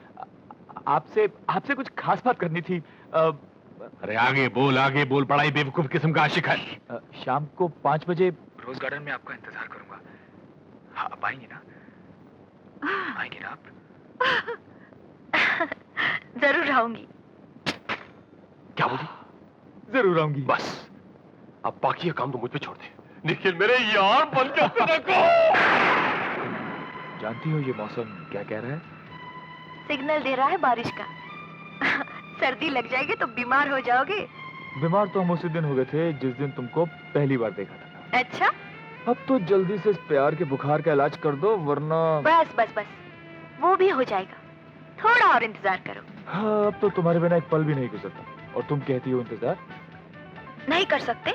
आपसे कुछ खास बात करनी थी। अरे आगे बोल, बड़ा ही बेवकूफ किस्म का आशिक है। शाम को 5 बजे रोज गार्डन में आपका इंतजार करूंगा। हाँ, आप आएंगे ना? आएंगे ना आप? जरूर आऊंगी। क्या बोली? जरूर आऊंगी। बस अब बाकी का काम तो मुझ पे छोड़ दे। निखिल मेरे यार बन के रखो। जानती हो ये मौसम क्या कह रहा है? सिग्नल दे रहा है बारिश का। सर्दी लग जाएगी तो बीमार हो जाओगे। बीमार तो हम उसी दिन हो गए थे जिस दिन तुमको पहली बार देखा था। अच्छा, अब तो जल्दी से इस प्यार के बुखार का इलाज कर दो, वरना बस बस बस, वो भी हो जाएगा, थोड़ा और इंतजार करो। हाँ, अब तो तुम्हारे बिना एक पल भी नहीं गुजरता, और तुम कहती हो इंतजार। नहीं कर सकते?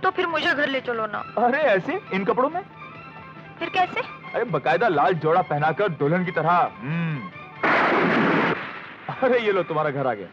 तो फिर मुझे घर ले चलो ना। अरे ऐसे, इन कपड़ों में? फिर कैसे? अरे बकायदा लाल जोड़ा पहनाकर दुल्हन की तरह। अरे ये लो, तुम्हारा घर आ गया।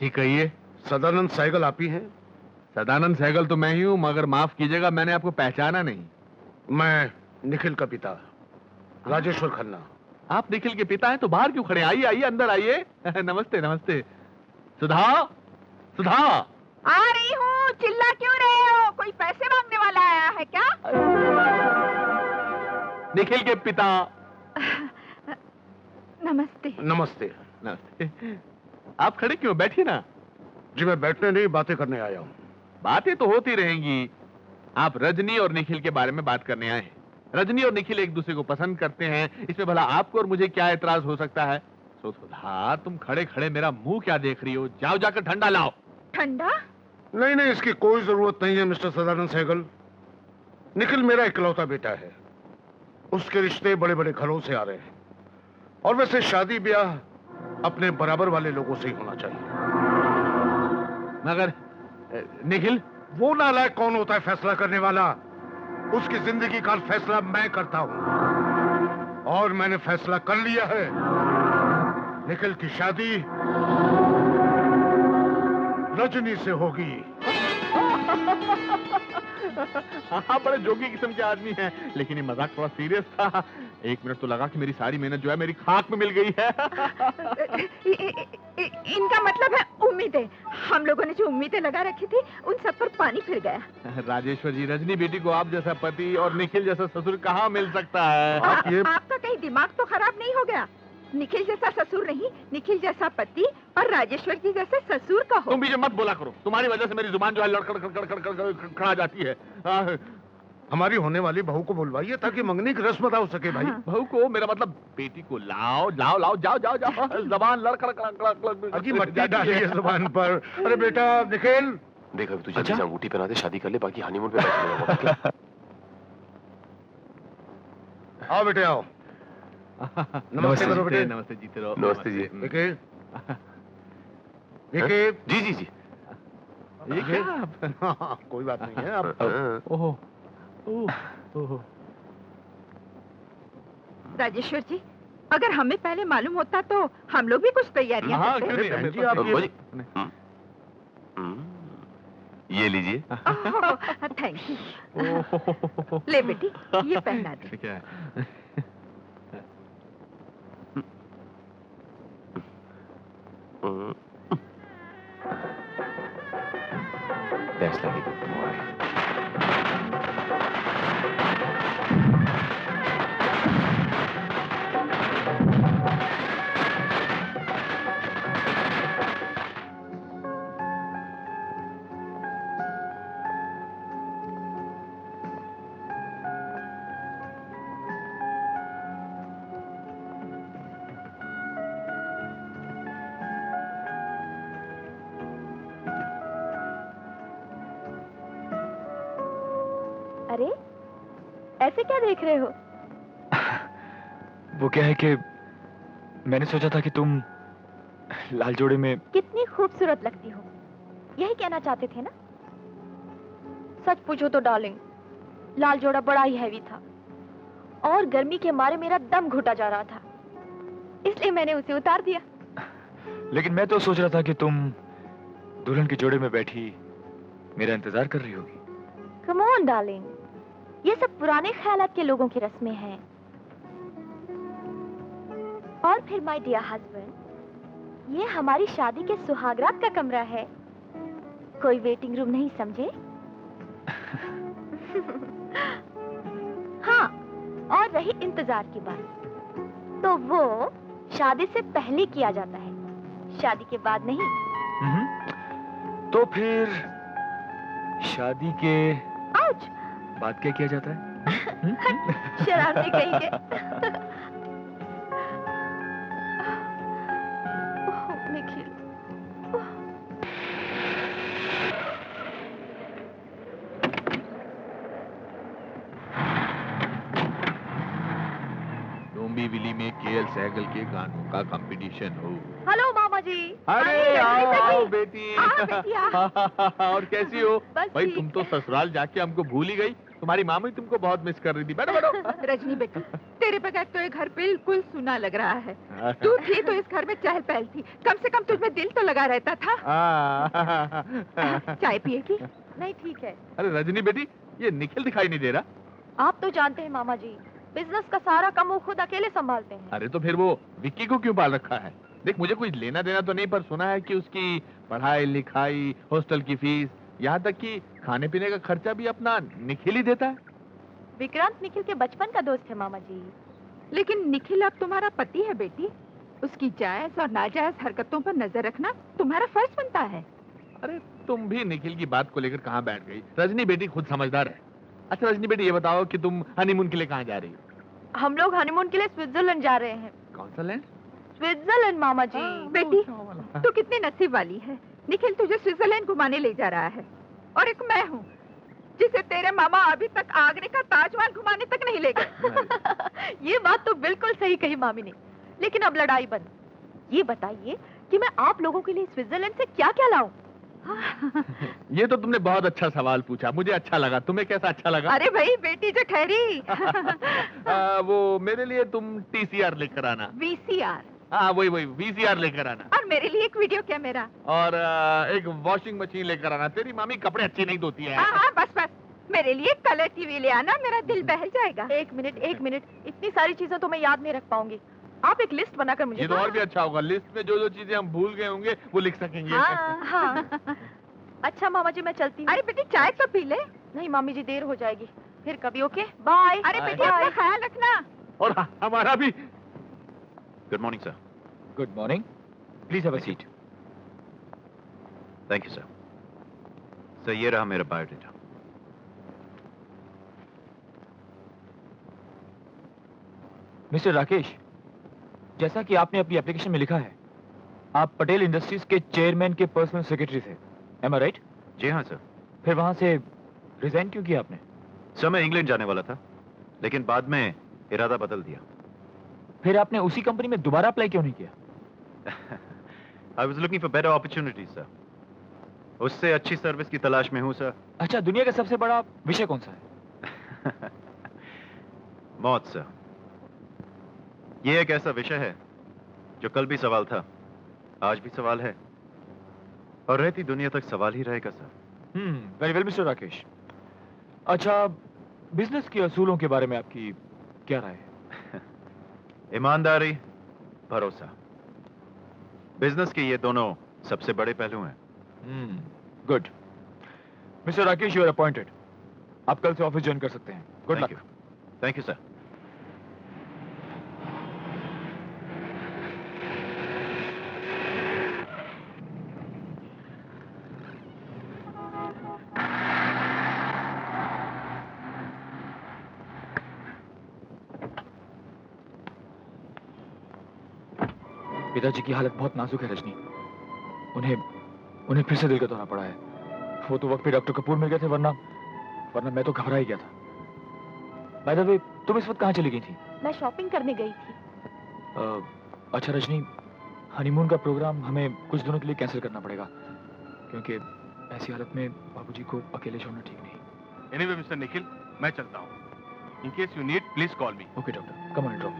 जी कहिए। सदानंद सहगल आप ही हैं? सदानंद सहगल तो मैं ही हूँ, मगर माफ कीजिएगा, मैंने आपको पहचाना नहीं। मैं निखिल का पिता, राजेश्वर खन्ना। आप निखिल के पिता हैं तो बाहर क्यों खड़े? आइए आइए, अंदर आइए। नमस्ते नमस्ते। सुधा, सुधा। आ रही हूँ, चिल्ला क्यों रहे हो? कोई पैसे मांगने वाला आया है क्या? निखिल के पिता। नमस्ते। नमस्ते। नमस्ते। आप खड़े क्यों? बैठिए ना। जी मैं बैठने नहीं, बातें करने आया हूँ। बातें तो होती रहेंगी। आप रजनी और निखिल के बारे में बात करने आए हैं। रजनी और निखिल एक दूसरे को पसंद करते हैं, इसमें भला आपको और मुझे क्या एतराज हो सकता है? सुधा, तुम खड़े खड़े मेरा मुंह क्या देख रही हो? जाओ जाकर ठंडा लाओ। ठंडा? नहीं नहीं, इसकी कोई जरूरत नहीं है मिस्टर सदानंद सहगल। निखिल मेरा इकलौता बेटा है, उसके रिश्ते बड़े बड़े घरों से आ रहे हैं, और वैसे शादी ब्याह अपने बराबर वाले लोगों से ही होना चाहिए। मगर निखिल, वो नालायक कौन होता है फैसला करने वाला? उसकी जिंदगी का फैसला मैं करता हूं, और मैंने फैसला कर लिया है। निखिल की शादी रजनी से होगी। हाँ, बड़े जोगी किस्म के आदमी हैं, लेकिन ये मजाक थोड़ा सीरियस था। एक मिनट तो लगा कि मेरी सारी मेहनत जो है मेरी खाक में मिल गई है। इनका मतलब है उम्मीदें। हम लोगों ने जो उम्मीदें लगा रखी थी, उन सब पर पानी फिर गया। राजेश्वर जी, रजनी बेटी को आप जैसा पति और निखिल जैसा ससुर कहाँ मिल सकता है? आपका कहीं दिमाग तो खराब नहीं हो गया? निखिल जैसा ससुर नहीं, निखिल जैसा पति और राजेश्वर जी जैसे ससुर का हो। तुम बीच में मत बोला करो, तुम्हारी वजह से मेरी जुबान जो है लड़खड़ खड़ा जाती है। हमारी होने वाली बहू को बुलवाइए ताकि मंगनी की रस्म अदा हो सके भाई। हाँ। बहू को, मेरा मतलब बेटी को लाओ लाओ लाओ, जाओ जाओ जाओ। जबान लड़खड़ अजी मट्टी डाली है जुबान पर। अरे बेटा निखिल, देख अभी तुझे अच्छा? अंगूठी पहना दे, शादी कर ले, बाकी हनीमून पे बैठ। आओ बेटे आओ। नमस्ते करो बेटे। नमस्ते, जीते रहो। नमस्ते जी। निखिल, निखिल। जी जी जी। ये क्या? कोई बात नहीं है। अब ओहो ओहो। राजेश्वर जी, अगर हमें पहले मालूम होता तो हम लोग भी कुछ तैयारियां हाँ, करते। क्यों नहीं? बहन जी, आप ये लीजिए। Thank you. ले बेटी, ये पहना दे। ठीक है। That's like a good boy. अरे ऐसे क्या देख रहे हो? वो क्या है कि मैंने सोचा था कि तुम लाल जोड़े में कितनी खूबसूरत लगती हो, यही कहना चाहते थे ना? सच पूछो तो डार्लिंग, लाल जोड़ा बड़ा ही हैवी था और गर्मी के मारे मेरा दम घुटा जा रहा था, इसलिए मैंने उसे उतार दिया। लेकिन मैं तो सोच रहा था कि तुम दुल्हन के जोड़े में बैठी मेरा इंतजार कर रही होगी। कम ऑन डार्लिंग, ये सब पुराने ख्यालात के लोगों की रस्में हैं। और फिर माय डियर हस्बैंड, ये हमारी शादी के सुहागरात का कमरा है। कोई वेटिंग रूम नहीं समझे? हाँ, और रही इंतजार की बात, तो वो शादी से पहले किया जाता है, शादी के बाद नहीं। तो फिर शादी के आउच! बाद क्या किया जाता है? शरारती कहेंगे। निखिल, डोंबी विली में केएल सहगल के गानों का कंपटीशन हो। हेलो मामा जी। अरे आओ आओ बेटी। बेटी, आ। और कैसी हो? बस भाई ठीक। तुम तो ससुराल जाके हमको भूल ही गई। तुम्हारी मामी तुमको बहुत मिस कर रही थी। बैठो बैठो। रजनी बेटी, तेरे बगैर तो ये घर बिल्कुल सुना लग रहा है। तू थी तो इस घर में चहल पहल थी, कम से कम तुझमें दिल तो लगा रहता था। चाय पिएगी? नहीं ठीक है। अरे रजनी बेटी, ये निखिल दिखाई नहीं दे रहा। आप तो जानते हैं मामा जी, बिजनेस का सारा काम वो खुद अकेले संभालते हैं। अरे तो फिर वो विक्की को क्यों पाल रखा है? देख, मुझे कुछ लेना देना तो नहीं, पर सुना है कि उसकी पढ़ाई लिखाई, हॉस्टल की फीस, यहाँ तक कि खाने पीने का खर्चा भी अपना निखिल ही देता है। विक्रांत निखिल के बचपन का दोस्त है मामा जी। लेकिन निखिल अब तुम्हारा पति है बेटी, उसकी जायज और नाजायज हरकतों पर नजर रखना तुम्हारा फर्ज बनता है। अरे तुम भी निखिल की बात को लेकर कहाँ बैठ गई? रजनी बेटी खुद समझदार है। अच्छा रजनी बेटी, ये बताओ कि तुम हनीमून के लिए कहाँ जा रही हो? हम लोग हनीमून के लिए स्विट्जरलैंड जा रहे हैं। कौन सा लैंड? स्विट्जरलैंड मामा जी। बेटी, तू कितनी नसीब वाली है, निखिल तुझे स्विट्जरलैंड घुमाने ले जा रहा है। और एक मैं हूँ जिसे तेरे मामा अभी तक आगरे का ताजमहल घुमाने तक नहीं ले गए। ये बात तो बिल्कुल सही कही मामी ने, लेकिन अब लड़ाई बंद। ये बताइए कि मैं आप लोगों के लिए स्विट्जरलैंड से क्या क्या लाऊं? ये तो तुमने बहुत अच्छा सवाल पूछा, मुझे अच्छा लगा। तुम्हें कैसा अच्छा लगा? अरे भाई बेटी जो ठहरी। वो मेरे लिए तुम टीसीआर लेकर आना। वीसीआर? हाँ वही वही वीसीआर लेकर आना। और मेरे लिए एक वीडियो कैमरा। और एक वॉशिंग मशीन लेकर आना। तेरी मामी कपड़े अच्छे नहीं धोती है। हाँ बस बस, मेरे लिए कलर टीवी ले आना, मेरा दिल बहल जाएगा। एक मिनट, इतनी सारी चीजें तो मैं याद नहीं रख पाऊंगी। आप एक लिस्ट बनाकर मुझे। ये तो और भी अच्छा होगा, लिस्ट में जो जो चीजें हम भूल गए होंगे वो लिख सकेंगे। हाँ। अच्छा मामा जी, मैं चलती हूँ। अरे बेटी चाय तो पी ले। नहीं मामी जी, देर हो जाएगी, फिर कभी। Okay bye. अरे बेटी अपना ख्याल रखना। और हमारा भी। Good morning sir. Good morning, please have a seat. Thank you sir. Sir ये रहा मेरा बायोडेटा। मिस्टर राकेश, जैसा कि आपने अपनी एप्लीकेशन में लिखा है, आप पटेल इंडस्ट्रीज के चेयरमैन के पर्सनल सेक्रेटरी थे, एम आई राइट? जी हाँ सर। फिर वहां से रिजाइन क्यों किया आपने? सर मैं इंग्लैंड जाने वाला था, लेकिन बाद में इरादा बदल दिया। फिर आपने उसी कंपनी में दोबारा अप्लाई क्यों नहीं किया? I was looking for better opportunities sir. उससे अच्छी सर्विस की तलाश में हूँ सर। अच्छा, दुनिया का सबसे बड़ा विषय कौन सा है? मौत सर। ये एक ऐसा विषय है जो कल भी सवाल था, आज भी सवाल है, और रहती दुनिया तक सवाल ही रहेगा sir. Very well mister Rakesh. अच्छा, बिजनेस के असूलों के बारे में आपकी क्या राय है? ईमानदारी, भरोसा, बिजनेस के ये दोनों सबसे बड़े पहलू हैं। Good. Mister Rakesh, you are appointed. आप कल से ऑफिस ज्वाइन कर सकते हैं। Good luck. Thank you sir. पिताजी की हालत बहुत नाजुक है रजनी। उन्हें फिर से दिल का दौरा पड़ा है। वो तो वक्त पे डॉक्टर कपूर मिल गए थे, वरना मैं तो घबरा ही गया था। बाय द वे, तुम इस वक्त कहाँ चली गई थी? मैं शॉपिंग करने गई थी। अच्छा रजनी, हनीमून का प्रोग्राम हमें कुछ दिनों के लिए कैंसिल करना पड़ेगा, क्योंकि ऐसी हालत में बाबूजी को अकेले छोड़ना ठीक नहीं। एनीवे मिस्टर निखिल, मैं चलता हूँ। In case you need please call me. Okay doctor, come on drop.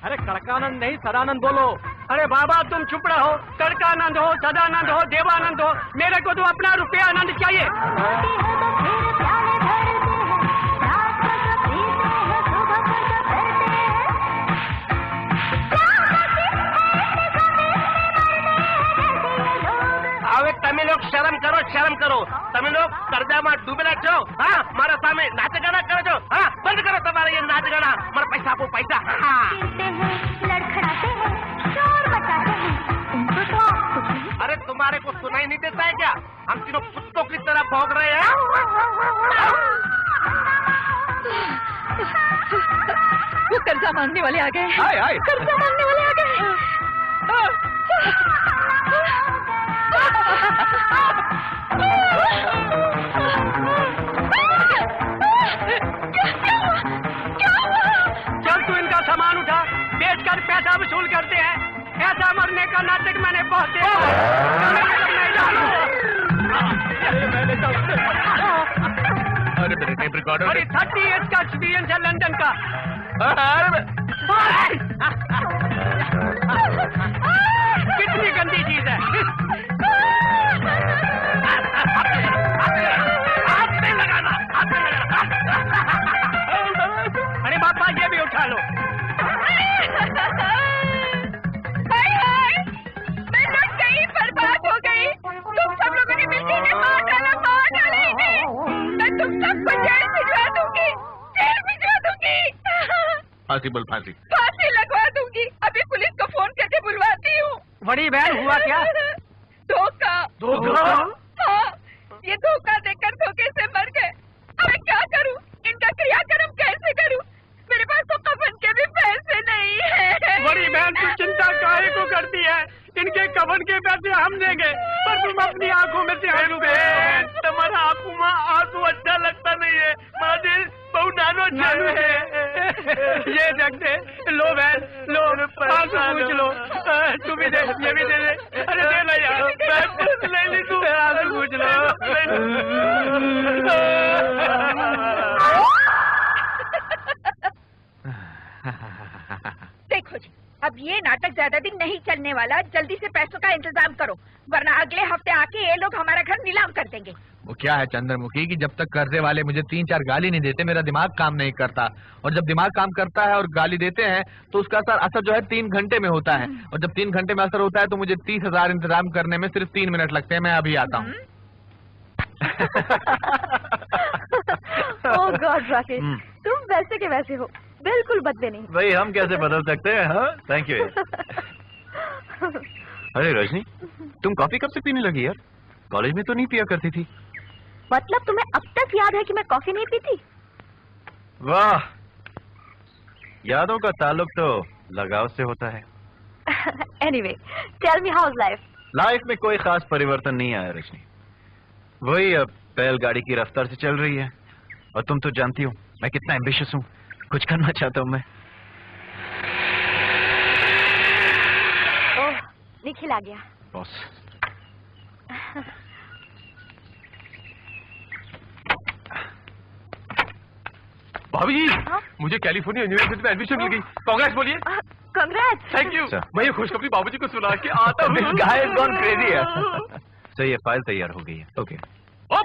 अरे कड़कानंद नहीं, सदानंद बोलो। अरे बाबा तुम चुप रहो। कड़कानंद हो, सदानंद हो, देवानंद हो, मेरे को तो अपना रुपया आनंद चाहिए। तमिल लोग शर्म करो तमिल लोग कर्जा में डूबेला छो हाँ मारा सामने नाच गाना करो जो हाँ बंद करो तुम्हारा ये नाच गाना मारा पैसा को पैसा हाँ लड़खड़ाते हैं शोर मचाते हैं उनको तो आप कुछ नहीं। अरे तुम्हारे को सुनाई नहीं देता है क्या हम तीनों कुत्तों की तरह भौंक रहे हैं वो कर्जा मांगने वाले आ गए। हाय कर्जा मांगने वाले आ गए। चल तू इनका सामान उठा बेचकर पैसा वसूल करते हैं ऐसा मरने का नाटक मैंने बहुत देखा अरे मेरे टेप रिकॉर्डर अरे 30 इयर्स का एक्सपीरियंस है लंदन का कितनी गंदी चीज है अरे बापा ये भी उठा लो मैं लग गई बर्बाद हो गई तुम सब लोगों ने मिलकर इन्हें मार डालेंगे मैं तुम सबको जेल भिजवा दूंगी फांसी बोल फांसी फांसी लगवा दूंगी अभी पुलिस को फोन करके बुलवाती हूँ बड़ी बहन हुआ क्या धोखा हाँ ये धोखा देकर धोखे से मर गए अब मैं क्या करूँ इनका क्रियाक्रम कैसे करूँ मेरे पास तो कफन के भी पैसे नहीं है बड़ी बहन तू चिंता काहे को करती है इनके कफन के पैसे हम देंगे पर तुम अपनी आंखों में से आंसू तुम्हारा आंखों में आंसू अच्छा लगता नहीं है माँ बहुत नानो चालू है ये देखते लो बहन लो आंसू पूछ लो तू भी दे ये भी दे दे अरे दे लो यार ले ली तू आंसू पूछ लो देखो जी अब ये नाटक ज्यादा दिन नहीं चलने वाला जल्दी से पैसों का इंतजाम करो वरना अगले हफ्ते आके ये लोग हमारा घर नीलाम कर देंगे। वो क्या है चंद्रमुखी कि जब तक कर्जे वाले मुझे 3-4 गाली नहीं देते मेरा दिमाग काम नहीं करता और जब दिमाग काम करता है और गाली देते हैं तो उसका असर जो है 3 घंटे में होता है और जब 3 घंटे में असर होता है तो मुझे 30,000 इंतजाम करने में सिर्फ 3 मिनट लगते हैं मैं अभी आता हूँ। ओह गॉड राकेश तुम वैसे के वैसे हो बिल्कुल बदले नहीं। भाई हम कैसे बदल सकते हैं हाँ थैंक यू अरे रजनी तुम कॉफी कब से पीने लगी यार कॉलेज में तो नहीं पिया करती थी। मतलब तुम्हें अब तक याद है कि मैं कॉफी नहीं पीती? वाह यादों का ताल्लुक तो लगाव से होता है। Anyway tell me how is life? Life में कोई खास परिवर्तन नहीं आया रजनी वही अब बैलगाड़ी की रफ्तार से चल रही है और तुम तो जानती हो मैं कितना एम्बिशियस हूँ कुछ करना चाहता हूँ मैं। ओह निखिल आ गया। बॉस भाभी जी मुझे कैलिफोर्निया यूनिवर्सिटी में एडमिशन मिल गई कांग्रेस बोलिए कांग्रेस थैंक यू मैं ये खुशखबरी बाबूजी को सुना के आता हूँ सही है फाइल तैयार हो गई है ओके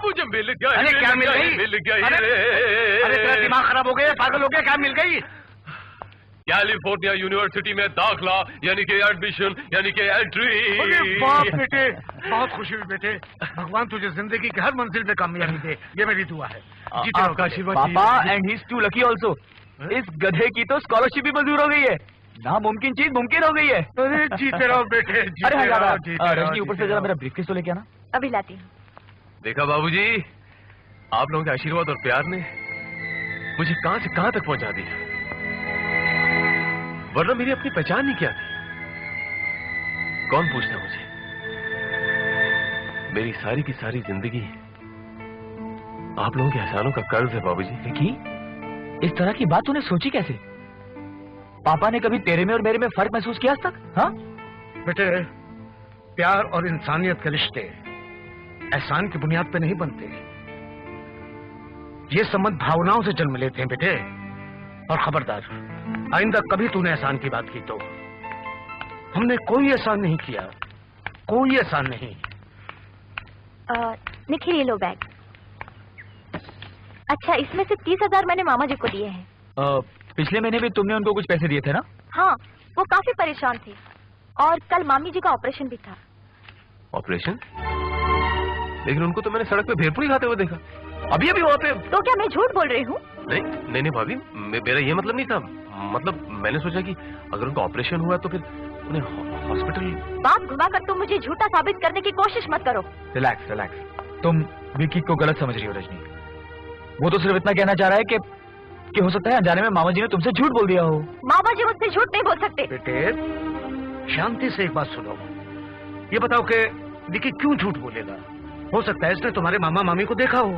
मुझे मिल गया अरे क्या मिल गई अरे तेरा दिमाग खराब हो गया पागल हो गया क्या मिल गई कैलिफोर्निया यूनिवर्सिटी में दाखला यानी कि एडमिशन यानी कि एंट्री बाप बेटे बहुत खुशी हुई बेटे भगवान तुझे जिंदगी की हर मंजिल में कामयाबी दे ये मेरी दुआ है आपका आशीर्वाद पापा and he is too lucky also इस गधे की तो स्कॉलरशिप भी मंजूर हो गई है नामुमकिन चीज मुमकिन हो गई है। अरे जीते रहो बेटे अरे रजनी ऊपर से जरा मेरा ब्रीफकेस तो लेके आना अभी लाती हूँ। देखा बाबूजी आप लोगों के आशीर्वाद और प्यार ने मुझे कहां से कहां तक पहुंचा दिया वरना मेरी अपनी पहचान ही क्या थी कौन पूछता मुझे मेरी सारी की सारी जिंदगी आप लोगों के एहसानों का कर्ज है बाबूजी। देखी इस तरह की बात तूने सोची कैसे? पापा ने कभी तेरे में और मेरे में फर्क महसूस किया आज तक? हाँ बेटे प्यार और इंसानियत के रिश्ते एहसान की बुनियाद पे नहीं बनते ये संबंध भावनाओं से जन्म लेते हैं बेटे और खबरदार आइंदा कभी तूने एहसान की बात की तो हमने कोई एहसान नहीं किया कोई एहसान नहीं। निखिल ये लो बैग। अच्छा इसमें से 30,000 मैंने मामा जी को दिए हैं। पिछले महीने भी तुमने उनको कुछ पैसे दिए थे ना? हाँ वो काफी परेशान थे और कल मामी जी का ऑपरेशन भी था। ऑपरेशन? लेकिन उनको तो मैंने सड़क पे भेलपुरी खाते हुए देखा, अभी अभी वहाँ पे। तो क्या मैं झूठ बोल रही हूँ? नहीं भाभी, मेरा ये मतलब नहीं था। मतलब मैंने सोचा कि अगर उनका ऑपरेशन हुआ तो फिर उन्हें हॉस्पिटल। बात घुमाकर तुम मुझे झूठा साबित करने की कोशिश मत करो। रिलैक्स रिलैक्स, तुम विकी को गलत समझ रही हो रजनी। वो तो सिर्फ इतना कहना चाह रहा है कि हो सकता है अनजाने में मामा जी ने तुमसे झूठ बोल दिया हो। मामा जी मुझसे झूठ नहीं बोल सकते। बेटे शांति से एक बात सुनो, ये बताओ कि विकी क्यों झूठ बोलेगा? हो सकता है इसने तुम्हारे मामा मामी को देखा हो।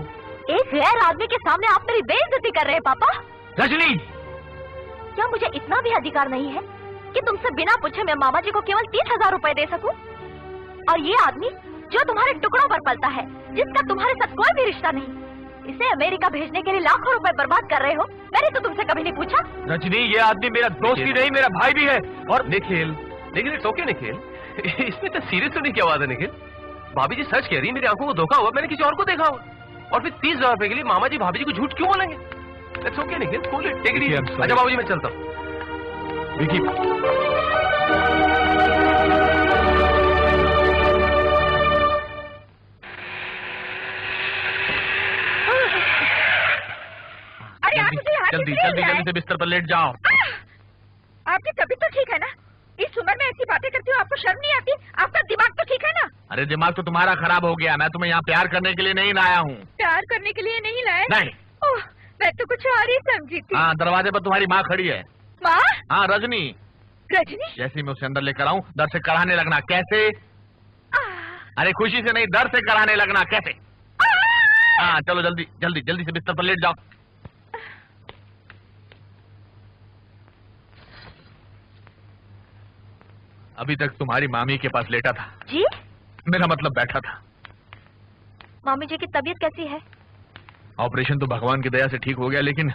एक गैर आदमी के सामने आप मेरी बेइज्जती कर रहे हैं पापा। रजनी, क्या मुझे इतना भी अधिकार नहीं है कि तुमसे बिना पूछे मैं मामा जी को केवल 30,000 रुपए दे सकूं? और ये आदमी जो तुम्हारे टुकड़ों पर पलता है, जिसका तुम्हारे साथ कोई भी रिश्ता नहीं, इसे अमेरिका भेजने के लिए लाखों रुपए बर्बाद कर रहे हो। मैंने तो तुमसे कभी नहीं पूछा। रजनी, ये आदमी मेरा दोस्त ही नहीं, मेरा भाई भी है। और निखिल इट्स ओके निखिल, इसमें तो सीरियस होने की आवाज है निखिल। भाभी जी सच कह रही है, मेरी आंखों को धोखा हुआ, मैंने किसी और को देखा हुआ। और फिर 30,000 रुपए के लिए मामा जी भाभी जी को झूठ क्यों बोलेंगे? It's okay Nikhil, cool it, take it easy. अच्छा बाबूजी मैं चलता हूँ। विकी, जल्दी जल्दी जल्दी से बिस्तर पर लेट जाओ। आपकी तबीयत तो ठीक है ना? इस उम्र में ऐसी बातें करती हो, आपको शर्म नहीं आती? आपका दिमाग तो ठीक है ना? अरे दिमाग तो तुम्हारा खराब हो गया। मैं तुम्हें यहाँ प्यार करने के लिए नहीं लाया हूँ। प्यार करने के लिए नहीं लाया? नहीं। ओह, मैं तो कुछ और ही समझी थी। हाँ, दरवाजे पर तुम्हारी माँ खड़ी है। माँ? हाँ, रजनी। रजनी? जैसे मैं उसे अंदर लेकर आऊँ, दर से कराने लगना। कैसे? अरे खुशी से नहीं, दर से कराने लगना। कैसे? हाँ चलो जल्दी जल्दी जल्दी से बिस्तर पर लेट जाओ। अभी तक तुम्हारी मामी के पास लेटा था। जी? मेरा मतलब बैठा था। मामी जी की तबीयत कैसी है? ऑपरेशन तो भगवान की दया से ठीक हो गया, लेकिन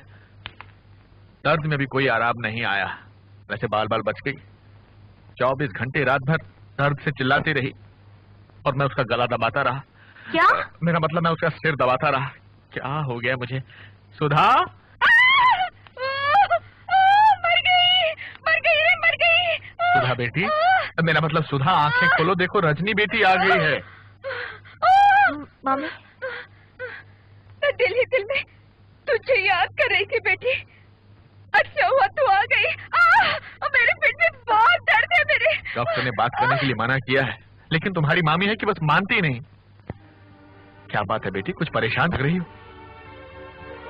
दर्द में भी कोई आराम नहीं आया। वैसे बाल बाल बच गई। 24 घंटे रात भर दर्द से चिल्लाती रही और मैं उसका गला दबाता रहा। क्या? मेरा मतलब मैं उसका सिर दबाता रहा। क्या हो गया मुझे? सुधा? मर गई। सुधा बेटी, मेरा मतलब सुधा, आंखें खोलो, देखो रजनी बेटी आ गई है। मामी, मैं दिल ही दिल में तुझे याद कर रही थी बेटी। अच्छा हुआ तू आ गई। मेरे पेट में बहुत दर्द है मेरे। डॉक्टर ने बात करने के लिए मना किया है, लेकिन तुम्हारी मामी है कि बस मानती नहीं। क्या बात है बेटी, कुछ परेशान लग रही हो?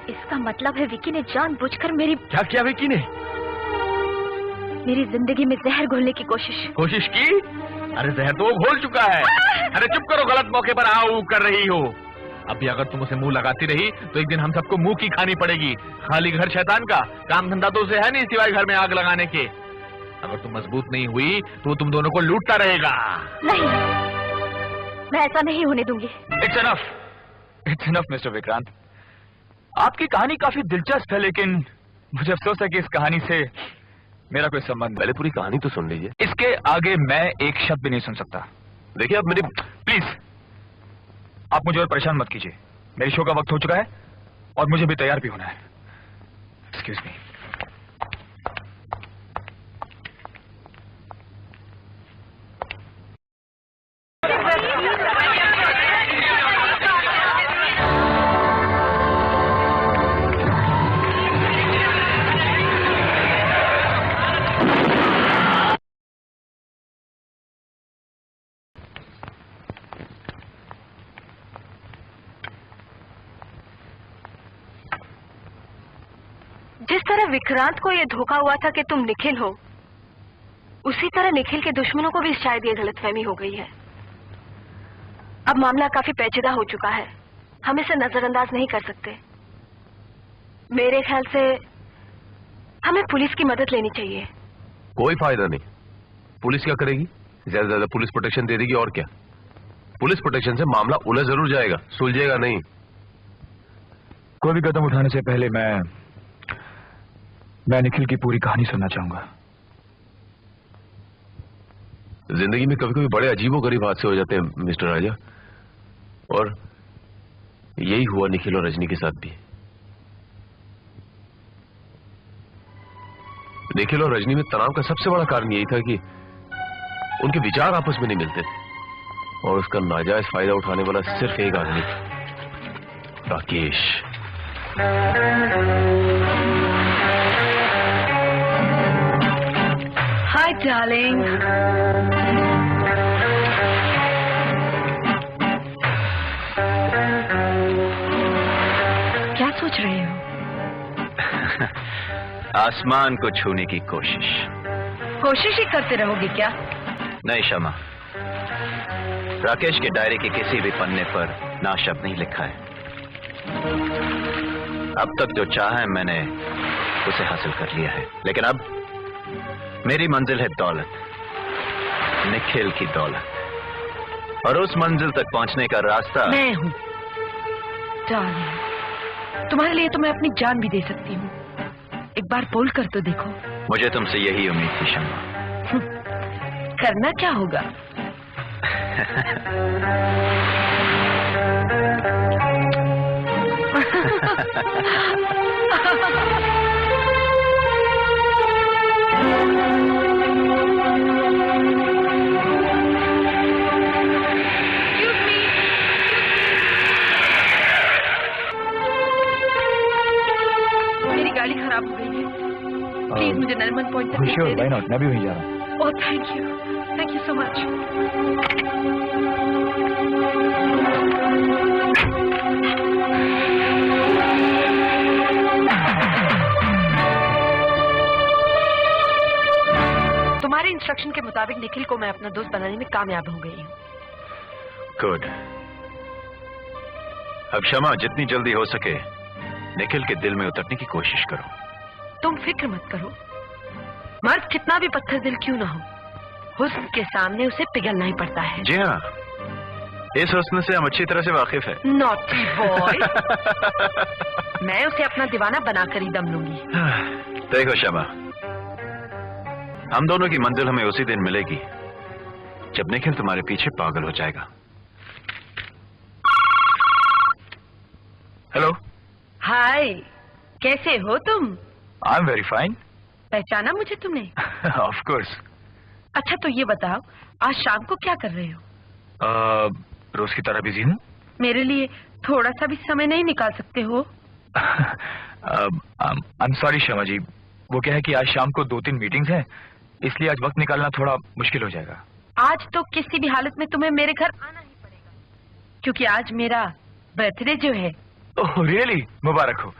इसका मतलब है विकी ने जानबूझकर मेरी... क्या किया विकी ने? मेरी जिंदगी में जहर घोलने की कोशिश की? अरे जहर तो वो घोल चुका है। अरे चुप करो, गलत मौके पर आओ कर रही हो। अभी अगर तुम उसे मुंह लगाती रही तो एक दिन हम सबको मुंह की खानी पड़ेगी। खाली घर शैतान का, काम धंधा तो उसे है नहीं सिवाय घर में आग लगाने के। अगर तुम मजबूत नहीं हुई तो तुम दोनों को लूटता रहेगा। नहीं, मैं ऐसा नहीं होने दूंगी। It's enough mister Vikrant. आपकी कहानी काफी दिलचस्प है, लेकिन मुझे अफसोस है कि इस कहानी से मेरा कोई संबंध। पहले पूरी कहानी तो सुन लीजिए। इसके आगे मैं एक शब्द भी नहीं सुन सकता। देखिए आप मेरी... प्लीज, आप मुझे और परेशान मत कीजिए। मेरे शो का वक्त हो चुका है और मुझे भी तैयार भी होना है। Excuse me. जिस तरह विक्रांत को ये धोखा हुआ था कि तुम निखिल हो, उसी तरह निखिल के दुश्मनों को भी शायद ये गलतफहमी हो गई है। अब मामला काफी पेचीदा हो चुका है, हम इसे नजरअंदाज नहीं कर सकते। मेरे ख्याल से हमें पुलिस की मदद लेनी चाहिए। कोई फायदा नहीं। पुलिस क्या करेगी? ज्यादा से ज्यादा पुलिस प्रोटेक्शन दे देगी, और क्या। पुलिस प्रोटेक्शन से मामला उलझ जरूर जाएगा, सुलझेगा नहीं। कोई भी कदम उठाने से पहले मैं निखिल की पूरी कहानी सुनना चाहूंगा। जिंदगी में कभी कभी बड़े अजीबोगरीब हादसे हो जाते हैं मिस्टर राजा, और यही हुआ निखिल और रजनी के साथ भी। निखिल और रजनी में तनाव का सबसे बड़ा कारण यही था कि उनके विचार आपस में नहीं मिलते थे, और उसका नाजायज फायदा उठाने वाला सिर्फ एक आदमी, राकेश। Hi darling. क्या सोच रहे हो? आसमान को छूने की कोशिश। कोशिश ही करते रहोगे क्या? नहीं शमा, राकेश के डायरी के किसी भी पन्ने पर ना शब्द नहीं लिखा है। अब तक जो चाहा है मैंने उसे हासिल कर लिया है, लेकिन अब मेरी मंजिल है दौलत, निखिल की दौलत। और उस मंजिल तक पहुंचने का रास्ता मैं हूँ डार्लिंग। तुम्हारे लिए तो मैं अपनी जान भी दे सकती हूँ। एक बार बोल कर तो देखो। मुझे तुमसे यही उम्मीद थी शमा। करना क्या होगा? मेरी गाड़ी खराब हो गई है, प्लीज मुझे नरीमन पॉइंट तक भेज दे। व्हाई नॉट, मैं भी वहीं जा रहा हूँ। Oh thank you so much. तुम्हारे इंस्ट्रक्शन के मुताबिक निखिल को मैं अपना दोस्त बनाने में कामयाब हो गई हूँ। गुड। अब शमा जितनी जल्दी हो सके निखिल के दिल में उतरने की कोशिश करो। तुम फिक्र मत करो, मर्द कितना भी पत्थर दिल क्यों ना हो, हुस्न के सामने उसे पिघलना ही पड़ता है। जी हाँ, इस हुस्न से हम अच्छी तरह से वाकिफ है। Naughty boy. मैं उसे अपना दीवाना बनाकर ही दम लूंगी। देखो शमा, हम दोनों की मंजिल हमें उसी दिन मिलेगी जब निखिल तुम्हारे पीछे पागल हो जाएगा। हेलो। हाय, कैसे हो तुम? I am very fine. पहचाना मुझे तुमने? Of course. अच्छा तो ये बताओ, आज शाम को क्या कर रहे हो? रोज की तरह बिजी हूँ। मेरे लिए थोड़ा सा भी समय नहीं निकाल सकते हो? आई एम सॉरी शमा जी, वो क्या है कि आज शाम को 2-3 मीटिंग्स हैं, इसलिए आज वक्त निकालना थोड़ा मुश्किल हो जाएगा। आज तो किसी भी हालत में तुम्हें मेरे घर आना ही पड़ेगा, क्योंकि आज मेरा बर्थडे जो है। Oh really? मुबारक हो।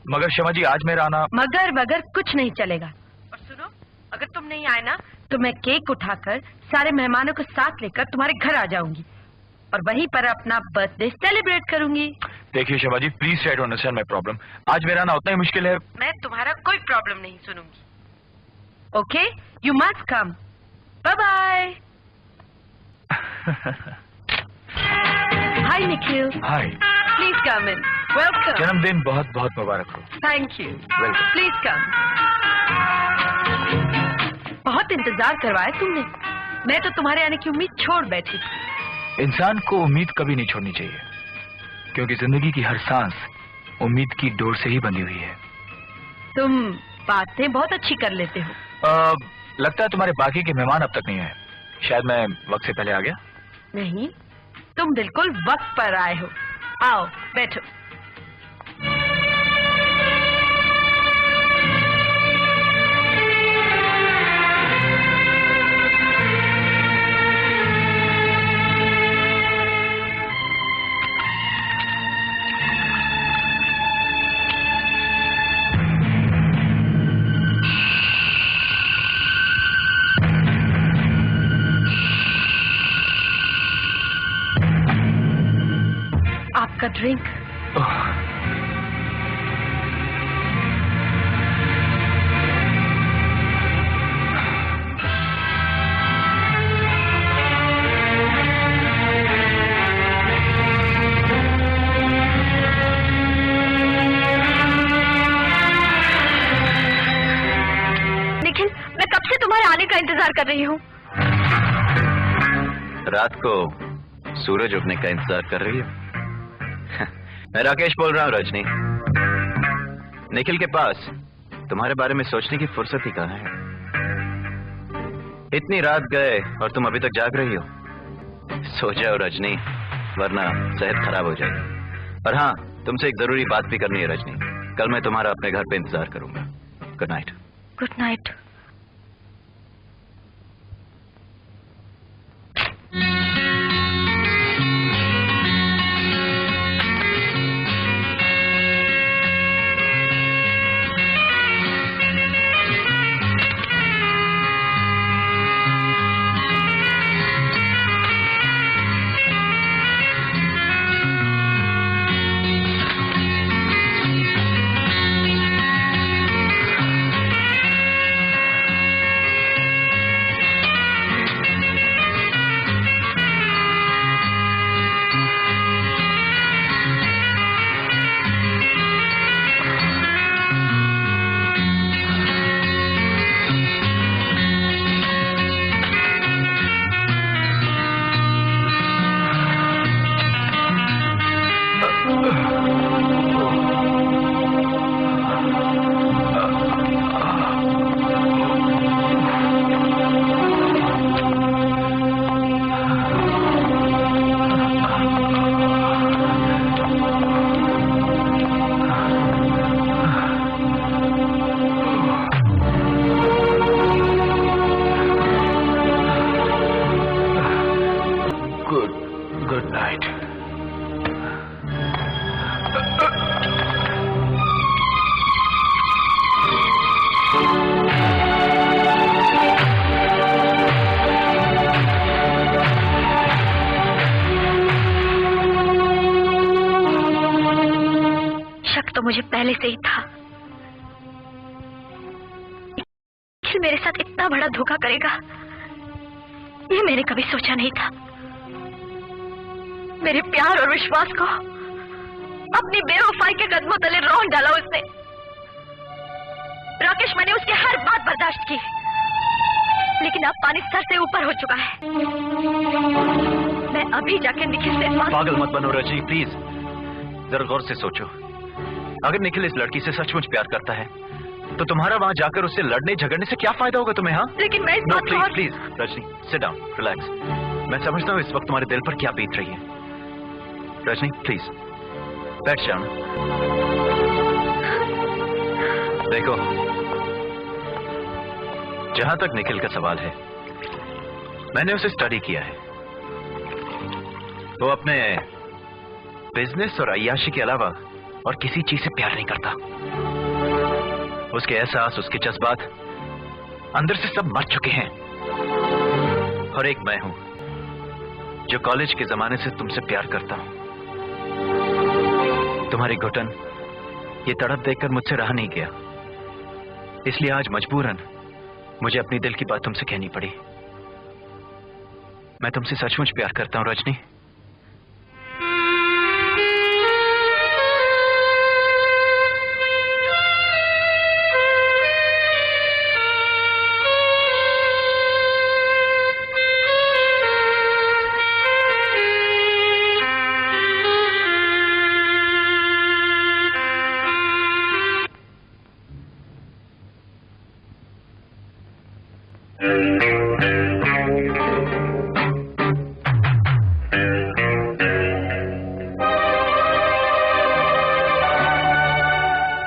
मगर शमा जी आज मेरा आना। मगर कुछ नहीं चलेगा। और सुनो, अगर तुम नहीं आए ना तो मैं केक उठाकर सारे मेहमानों को साथ लेकर तुम्हारे घर आ जाऊंगी और वहीं पर अपना बर्थडे सेलिब्रेट करूंगी। देखिए Shama ji, please try to understand my problem. आज मेरा आना उतना ही मुश्किल है। मैं तुम्हारा कोई प्रॉब्लम नहीं सुनूंगी। Okay, you must come. Bye bye. Hi Nikhil. Hi. Please come in. Welcome. जन्मदिन बहुत बहुत मुबारक हो। Thank you. Welcome. Please come. बहुत इंतजार करवाया तुमने, मैं तो तुम्हारे आने की उम्मीद छोड़ बैठी थी। इंसान को उम्मीद कभी नहीं छोड़नी चाहिए, क्योंकि जिंदगी की हर सांस उम्मीद की डोर से ही बंधी हुई है। तुम बातें बहुत अच्छी कर लेते हो। लगता है तुम्हारे बाकी के मेहमान अब तक नहीं आए। शायद मैं वक्त से पहले आ गया। नहीं, तुम बिल्कुल वक्त पर आए हो। आओ बैठो। आपका ड्रिंक। निखिल, मैं कब से तुम्हारे आने का इंतजार कर रही हूँ। रात को सूरज उगने का इंतजार कर रही हो? मैं राकेश बोल रहा हूँ रजनी। निखिल के पास तुम्हारे बारे में सोचने की फुर्सत ही कहाँ है। इतनी रात गए और तुम अभी तक जाग रही हो। सो जाओ रजनी, वरना सेहत खराब हो जाएगी। और हाँ, तुमसे एक जरूरी बात भी करनी है रजनी। कल मैं तुम्हारा अपने घर पे इंतजार करूंगा। Good night. Good night. Good night. शक तो मुझे पहले से ही था। निखिल मेरे साथ इतना बड़ा धोखा करेगा, ये मैंने कभी सोचा नहीं था। मेरे प्यार और विश्वास को अपनी बेवफाई के कदमों तले रौंद डाला उसने। राकेश, मैंने उसकी हर बात बर्दाश्त की, लेकिन अब पानी सर से ऊपर हो चुका है। मैं अभी जाके निखिल से पागल मत बनो रजनी, प्लीज जरा गौर से सोचो। अगर निखिल इस लड़की से सचमुच प्यार करता है तो तुम्हारा वहां जाकर उससे लड़ने झगड़ने से क्या फायदा होगा तुम्हें? हाँ, लेकिन मैं no please please Rajni, sit down, relax. मैं समझता हूँ इस वक्त तुम्हारे दिल पर क्या बीत रही है। रजनी प्लीज बैठ जाओ। देखो, जहां तक निखिल का सवाल है, मैंने उसे स्टडी किया है। वो अपने बिजनेस और अय्याशी के अलावा और किसी चीज से प्यार नहीं करता। उसके एहसास, उसके जज्बात अंदर से सब मर चुके हैं। और एक मैं हूं जो कॉलेज के जमाने से तुमसे प्यार करता हूं। तुम्हारी घुटन, ये तड़प देखकर मुझसे रहा नहीं गया, इसलिए आज मजबूरन मुझे अपनी दिल की बात तुमसे कहनी पड़ी। मैं तुमसे सचमुच प्यार करता हूं रजनी।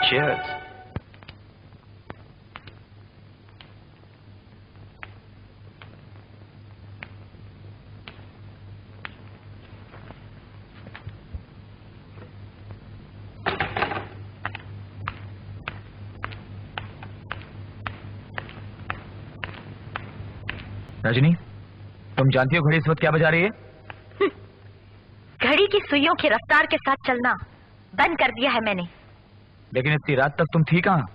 Cheers. रजनी, तुम जानती हो घड़ी इस वक्त क्या बजा रही है? घड़ी की सुइयों की रफ्तार के साथ चलना बंद कर दिया है मैंने। लेकिन इतनी रात तक तुम थी कहाँ?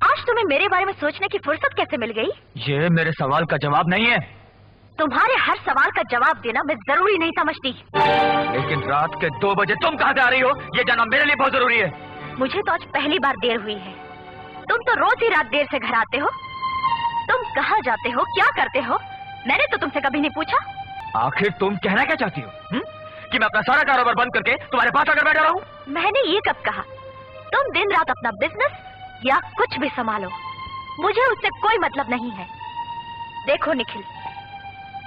आज तुम्हें मेरे बारे में सोचने की फुर्सत कैसे मिल गई? ये मेरे सवाल का जवाब नहीं है। तुम्हारे हर सवाल का जवाब देना मैं जरूरी नहीं समझती। लेकिन रात के 2 बजे तुम कहाँ से आ रही हो, ये जानना मेरे लिए बहुत जरूरी है। मुझे तो आज पहली बार देर हुई है। तुम तो रोज ही रात देर से घर आते हो। तुम कहाँ जाते हो, क्या करते हो, मैंने तो तुमसे कभी नहीं पूछा। आखिर तुम कहना क्या चाहती हो? कि मैं अपना सारा कारोबार बंद करके तुम्हारे पास आकर बैठा रहूं? मैंने ये कब कहा? तुम दिन रात अपना बिजनेस या कुछ भी संभालो, मुझे उससे कोई मतलब नहीं है। देखो निखिल,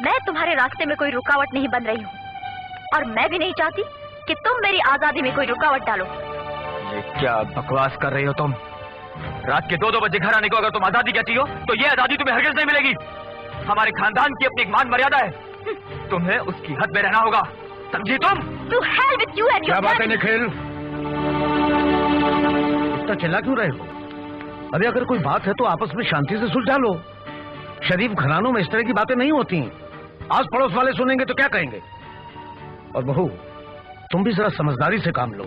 मैं तुम्हारे रास्ते में कोई रुकावट नहीं बन रही हूँ और मैं भी नहीं चाहती कि तुम मेरी आजादी में कोई रुकावट डालो। ये क्या बकवास कर रही हो तुम? रात के 2-2 बजे घर आने को अगर तुम आजादी कहती हो तो ये आजादी तुम्हें हरगिज नहीं मिलेगी। हमारे खानदान की अपनी एक मान मर्यादा है, तुम्हें उसकी हद में रहना होगा, समझी तुम? To hell with you and your क्या बात है निखिल? इतना चिल्ला क्यों रहे हो? अरे अगर कोई बात है तो आपस में शांति से सुलझा लो। शरीफ घरानों में इस तरह की बातें नहीं होती। आस पड़ोस वाले सुनेंगे तो क्या कहेंगे? और बहू, तुम भी जरा समझदारी से काम लो।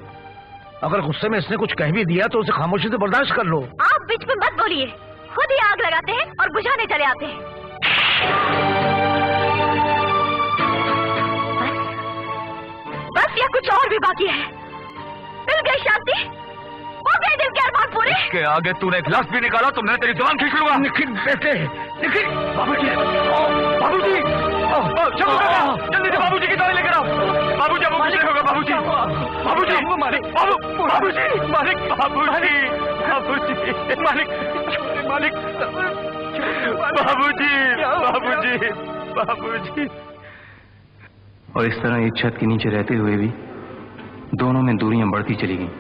अगर गुस्से में इसने कुछ कह भी दिया तो उसे खामोशी से बर्दाश्त कर लो। आप बीच में मत बोलिए, खुद ही आग लगाते हैं और बुझाने चले आते हैं। बस या कुछ और भी बाकी है? मिल गई शांति? हो गए दिल के अरमान पूरे? इसके आगे तूने एक लफ्ज भी निकाला तो मैं तेरी जुबान खींच लूंगा। निखिल बेटे, निखिल। बाबूजी, बाबूजी, जल्दी से बाबूजी की दवाई लेकर आओ। बाबूजी अब कुछ नहीं होगा। बाबूजी, बाबूजी, मालिक, बाबूजी, मालिक, बाबूजी, बाबूजी, मालिक, मालिक, बाबूजी, बाबूजी, बाबूजी। और इस तरह एक छत के नीचे रहते हुए भी दोनों में दूरियां बढ़ती चली गईं।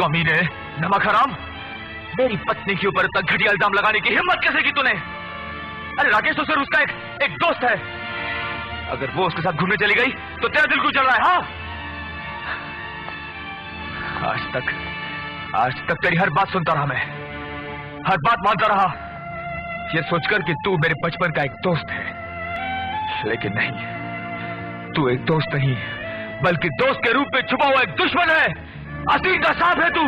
कमीने, नमक हराम, मेरी पत्नी के ऊपर इतना घटिया इल्जाम लगाने की हिम्मत कैसे की तूने? अरे राकेश तो सिर्फ उसका एक दोस्त है। अगर वो उसके साथ घूमने चली गई तो तेरा दिल क्यों चल रहा है? हाँ, आज तक तेरी हर बात सुनता रहा मैं, हर बात मानता रहा, ये सोचकर कि तू मेरे बचपन का एक दोस्त है। लेकिन नहीं, तू एक दोस्त नहीं बल्कि दोस्त के रूप में छुपा हुआ एक दुश्मन है, असीम का सांप है तू।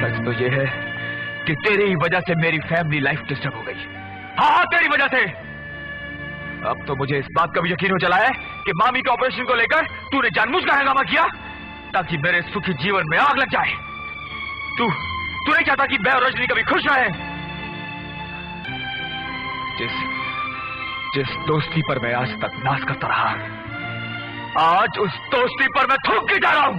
सच तो ये है कि तेरी ही वजह से मेरी फैमिली लाइफ डिस्टर्ब हो गई। हाँ, तेरी वजह से। अब तो मुझे इस बात का भी यकीन हो चला है कि मामी के ऑपरेशन को लेकर तूने जानबूझकर हंगामा किया ताकि मेरे सुखी जीवन में आग लग जाए। तू नहीं चाहता कि मैं और रजनी कभी खुश रहे। जिस दोस्ती पर मैं आज तक नाज करता रहा, आज उस दोस्ती पर मैं थूक के जा रहा हूं।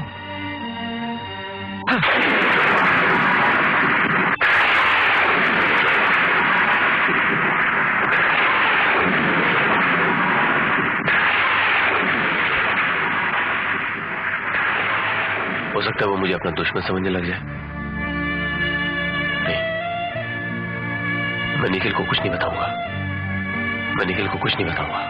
हो सकता है वो मुझे अपना दुश्मन समझने लग जाए। नहीं, मैं निखिल को कुछ नहीं बताऊंगा। मैं निखिल को कुछ नहीं बताऊंगा।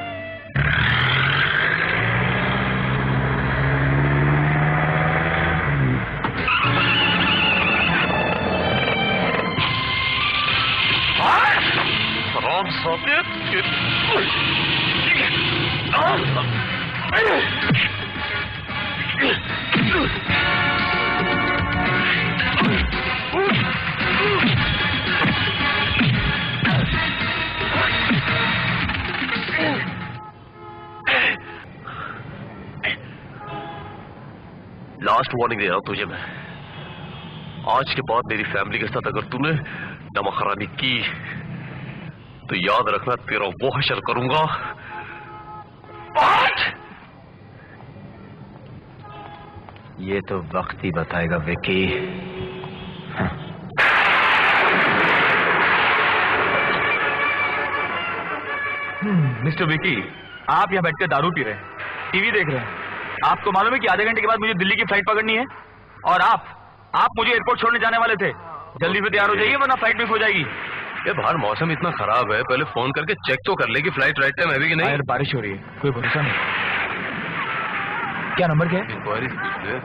लास्ट वार्निंग दे रहा हूं तुझे मैं। आज के बाद मेरी फैमिली के साथ अगर तूने नमकहरामी की तो याद रखना तेरा वो हशर करूंगा। ये तो वक्त ही बताएगा विकी। मिस्टर विकी, आप यहाँ बैठकर दारू पी रहे हैं, टीवी देख रहे हैं। आपको मालूम है कि आधे घंटे के बाद मुझे दिल्ली की फ्लाइट पकड़नी है, और आप मुझे एयरपोर्ट छोड़ने जाने वाले थे। जल्दी से तैयार हो जाइए वरना फ्लाइट मिस हो जाएगी। ये बाहर मौसम इतना खराब है, पहले फोन करके चेक तो कर ले कि फ्लाइट राइट टाइम है भी कि नहीं। यार बारिश हो रही है, कोई भरोसा नहीं। क्या नंबर क्या है? इंक्वायरी पूछ ले।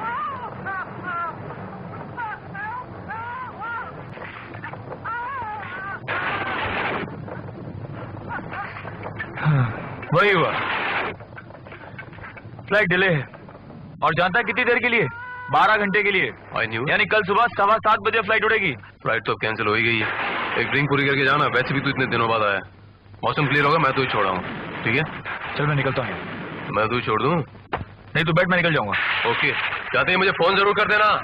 वही हुआ, फ्लाइट डिले है। और जानता है कितनी देर के लिए? 12 घंटे के लिए। यानी कल सुबह 7:15 बजे फ्लाइट उड़ेगी। फ्लाइट तो कैंसिल हो ही गई है। एक ड्रिंक पूरी करके जाना, वैसे भी तो इतने दिनों बाद आया। मौसम क्लियर होगा मैं तो ही छोड़ा हूँ, ठीक है? चल मैं निकलता हूँ। मैं तो ही छोड़ दूँ? नहीं तो बैठ, मैं निकल जाऊंगा। ओके, जाते ही मुझे फोन जरूर कर देना।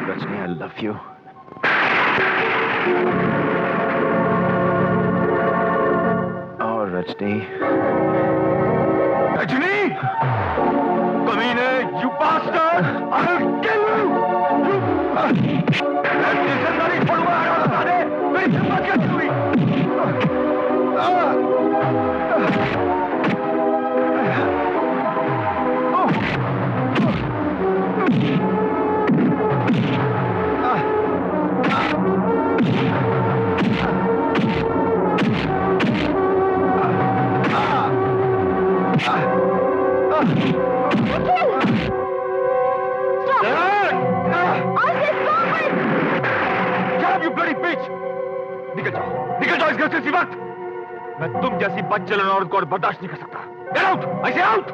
Rajni, I love you. और रजनी, रजनी, कमीने, you bastard! I'll kill you! Rajni जिंदा नहीं छोड़ूंगा, बता दे, मेरी हिम्मत कैसी हुई? निकल जाओ इस घर से इसी वक्त। मैं तुम जैसी बदचलन औरत को और बर्दाश्त नहीं कर सकता। Get out! I say out!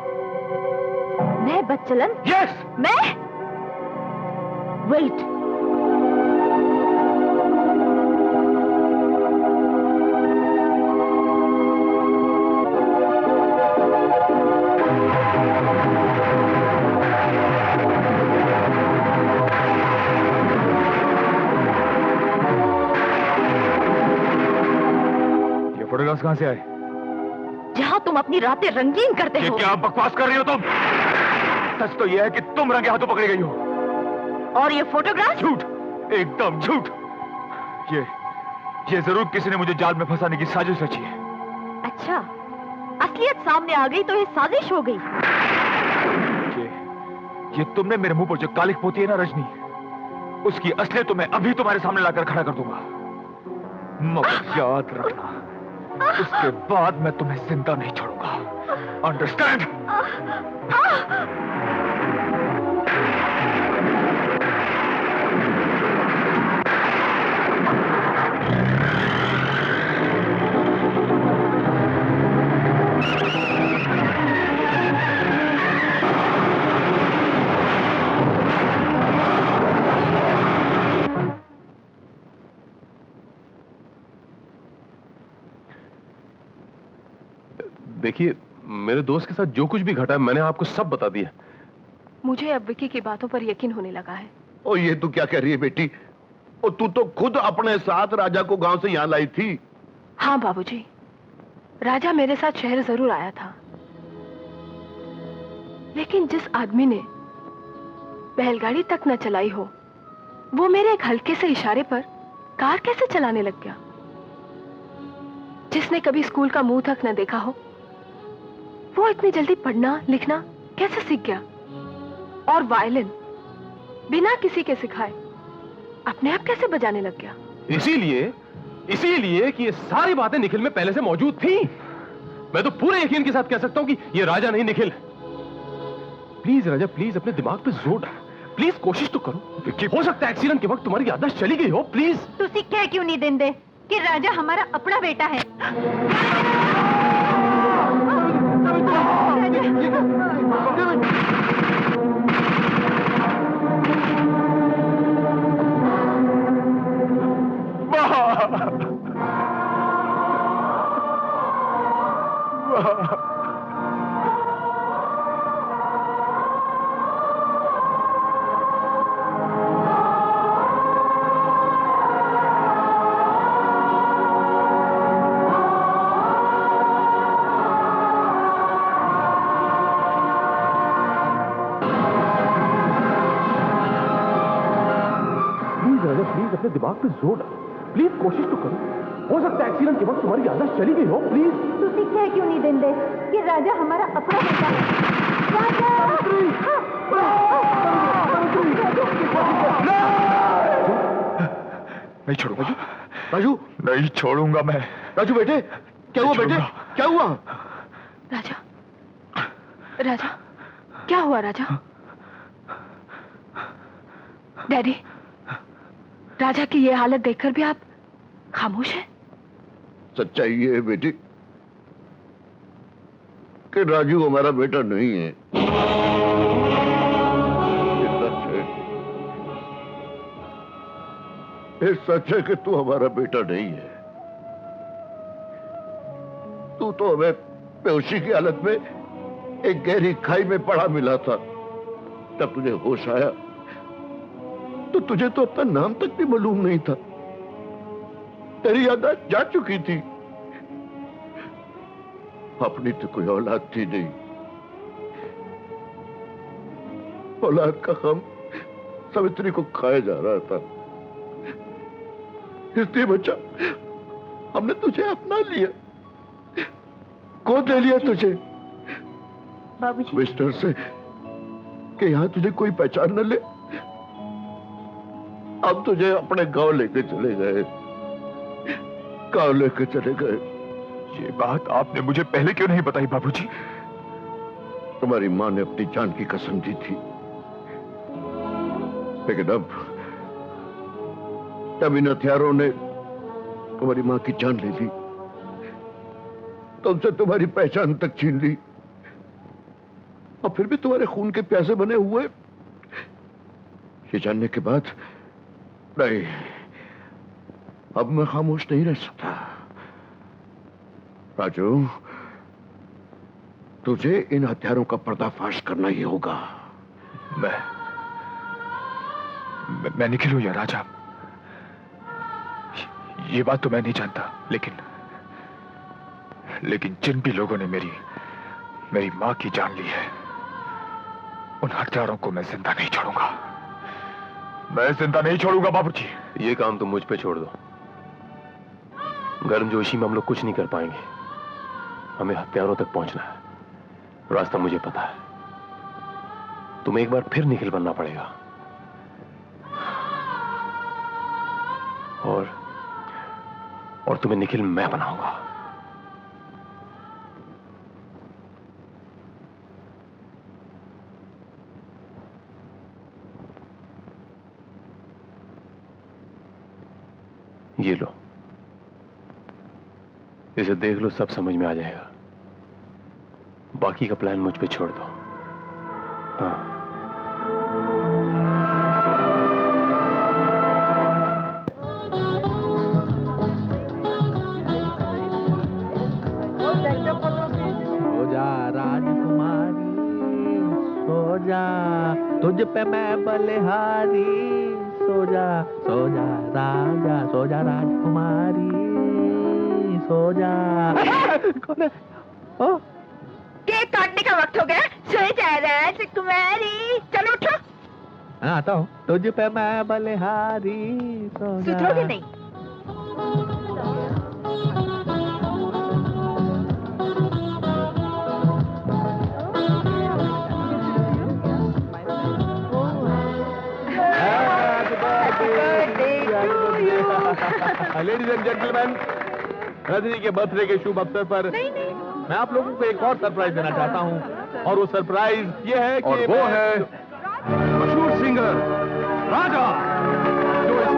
मैं बदचलन? Yes! मैं? वेट। फोटोग्राफ्स कहां से आए? जहां तुम अपनी रातें रंगीन करते हो। क्या बकवास कर रही हो तुम? सच तो यह है कि तुम रंगे हाथों पकड़ी गई हो। और ये फोटोग्राफ? झूठ, एकदम झूठ। ये जरूर किसी ने मुझे जाल में फंसाने की साजिश रची है। अच्छा, असलियत सामने आ गई तो ये साजिश हो गई। ये तुमने मेरे मुंह पर जो कालिख पोती है ना रजनी, उसकी असलियत तो मैं अभी तुम्हारे सामने लाकर खड़ा कर दूंगा। मगर याद रखना, उसके बाद मैं तुम्हें जिंदा नहीं छोड़ूंगा। अंडरस्टैंड? देखिए, मेरे दोस्त के साथ जो कुछ भी घटा है मैंने आपको सब बता दिया। मुझे अब विकी की बातों पर यकीन होने लगा है। ओ ये तू क्या कह रही है बेटी? ओ तू तो खुद अपने साथ राजा को गांव से यहाँ लाई थी। हाँ बाबूजी, राजा मेरे साथ शहर जरूर आया था, लेकिन जिस आदमी ने बैलगाड़ी तक न चलाई हो, वो मेरे एक हल्के से इशारे पर कार कैसे चलाने लग गया? जिसने कभी स्कूल का मुंह तक न देखा हो, वो इतनी जल्दी पढ़ना लिखना कैसे सीख गया? और वायलिन बिना किसी के सिखाए अपने आप कैसे बजाने लग गया? इसीलिए कि ये सारी बातें निखिल में पहले से मौजूद थी। मैं तो पूरे यकीन के साथ कह सकता हूं कि ये राजा नहीं निखिल। प्लीज राजा, प्लीज अपने दिमाग पे जोर डाल, प्लीज कोशिश तो करो। हो सकता है एक्सीडेंट के वक्त तुम्हारी याददाश्त चली गई हो। प्लीज तुसी कह क्यों नहीं देंदे कि राजा हमारा अपना बेटा है? प्लीज अपने दिमाग पे जोर डालो, प्लीज कोशिश तो करो। हो सकता है एक्सीडेंट के वक्त तुम्हारी याददाश्त चली गई हो। प्लीज तुसी कह क्यों नहीं देंदे कि राजा हमारा अपना बेटा है? नहीं छोड़ूंगा राजू, नहीं छोड़ूंगा मैं। राजू बेटे, क्या हुआ बेटे, क्या हुआ? राजा, राजा, क्या हुआ राजा? डैडी, राजा की ये हालत देखकर भी आप खामोश हैं? सच्चाई ये है बेटी कि राजू हमारा बेटा नहीं है। ये सच है कि तू हमारा बेटा नहीं है। तू तो हमें बेहोशी की हालत में एक गहरी खाई में पड़ा मिला था। जब तुझे होश आया तो तुझे तो अपना नाम तक भी मालूम नहीं था। तेरी याददाश्त जा चुकी थी। अपनी तो कोई औलाद थी नहीं। औलाद का गम सावित्री को खाया जा रहा था। इसलिए बच्चा, हमने तुझे अपना लिया, गोद ले लिया तुझे बाबूजी। मिस्टर से कि यहां तुझे कोई पहचान न ले। अब तुझे अपने गांव लेके चले गए, गांव लेके चले गए। ये बात आपने मुझे पहले क्यों नहीं बताई बाबूजी? तुम्हारी मां ने अपनी जान की कसम दी थी, लेकिन अब इन हथियारों ने तुम्हारी मां की जान ले ली, तुमसे तुम्हारी पहचान तक छीन ली, और फिर भी तुम्हारे खून के प्यासे बने हुए। ये जानने के बाद नहीं, अब मैं खामोश नहीं रह सकता। राजू, तुझे इन हथियारों का पर्दाफाश करना ही होगा। मैं निखिल हूं या राजा, ये बात तो मैं नहीं जानता, लेकिन जिन भी लोगों ने मेरी मां की जान ली है, उन हत्यारों को मैं जिंदा नहीं छोड़ूंगा। मैं जिंदा नहीं छोड़ूंगा बाबूजी। ये काम तुम मुझ पे छोड़ दो। गर्मजोशी में हम लोग कुछ नहीं कर पाएंगे। हमें हत्यारों तक पहुंचना है, रास्ता मुझे पता है। तुम्हें एक बार फिर निखिल बनना पड़ेगा, और तुम्हें निखिल मैं बनाऊंगा। ये लो, इसे देख लो, सब समझ में आ जाएगा। बाकी का प्लान मुझ पे छोड़ दो। हाँ, सो जा राजकुमारी, सो जा, तुझ पे मैं बलिहारी। सो जा राजा, सो जा राजकुमारी, सो जा। कौन है? केक काटने का वक्त हो गया। सो जा राजकुमारी, चलो उठो। हाँ, आता हूँ। तुझ पे मैं बलिहारी, सो जा। सुधरोगे नहीं। लेडीज एंड जेंटलमैन, रजनी के बर्थडे के शुभ अवसर पर मैं आप लोगों को एक और सरप्राइज देना चाहता हूं, और वो सरप्राइज ये है कि और वो है मशहूर सिंगर राजा, जो इस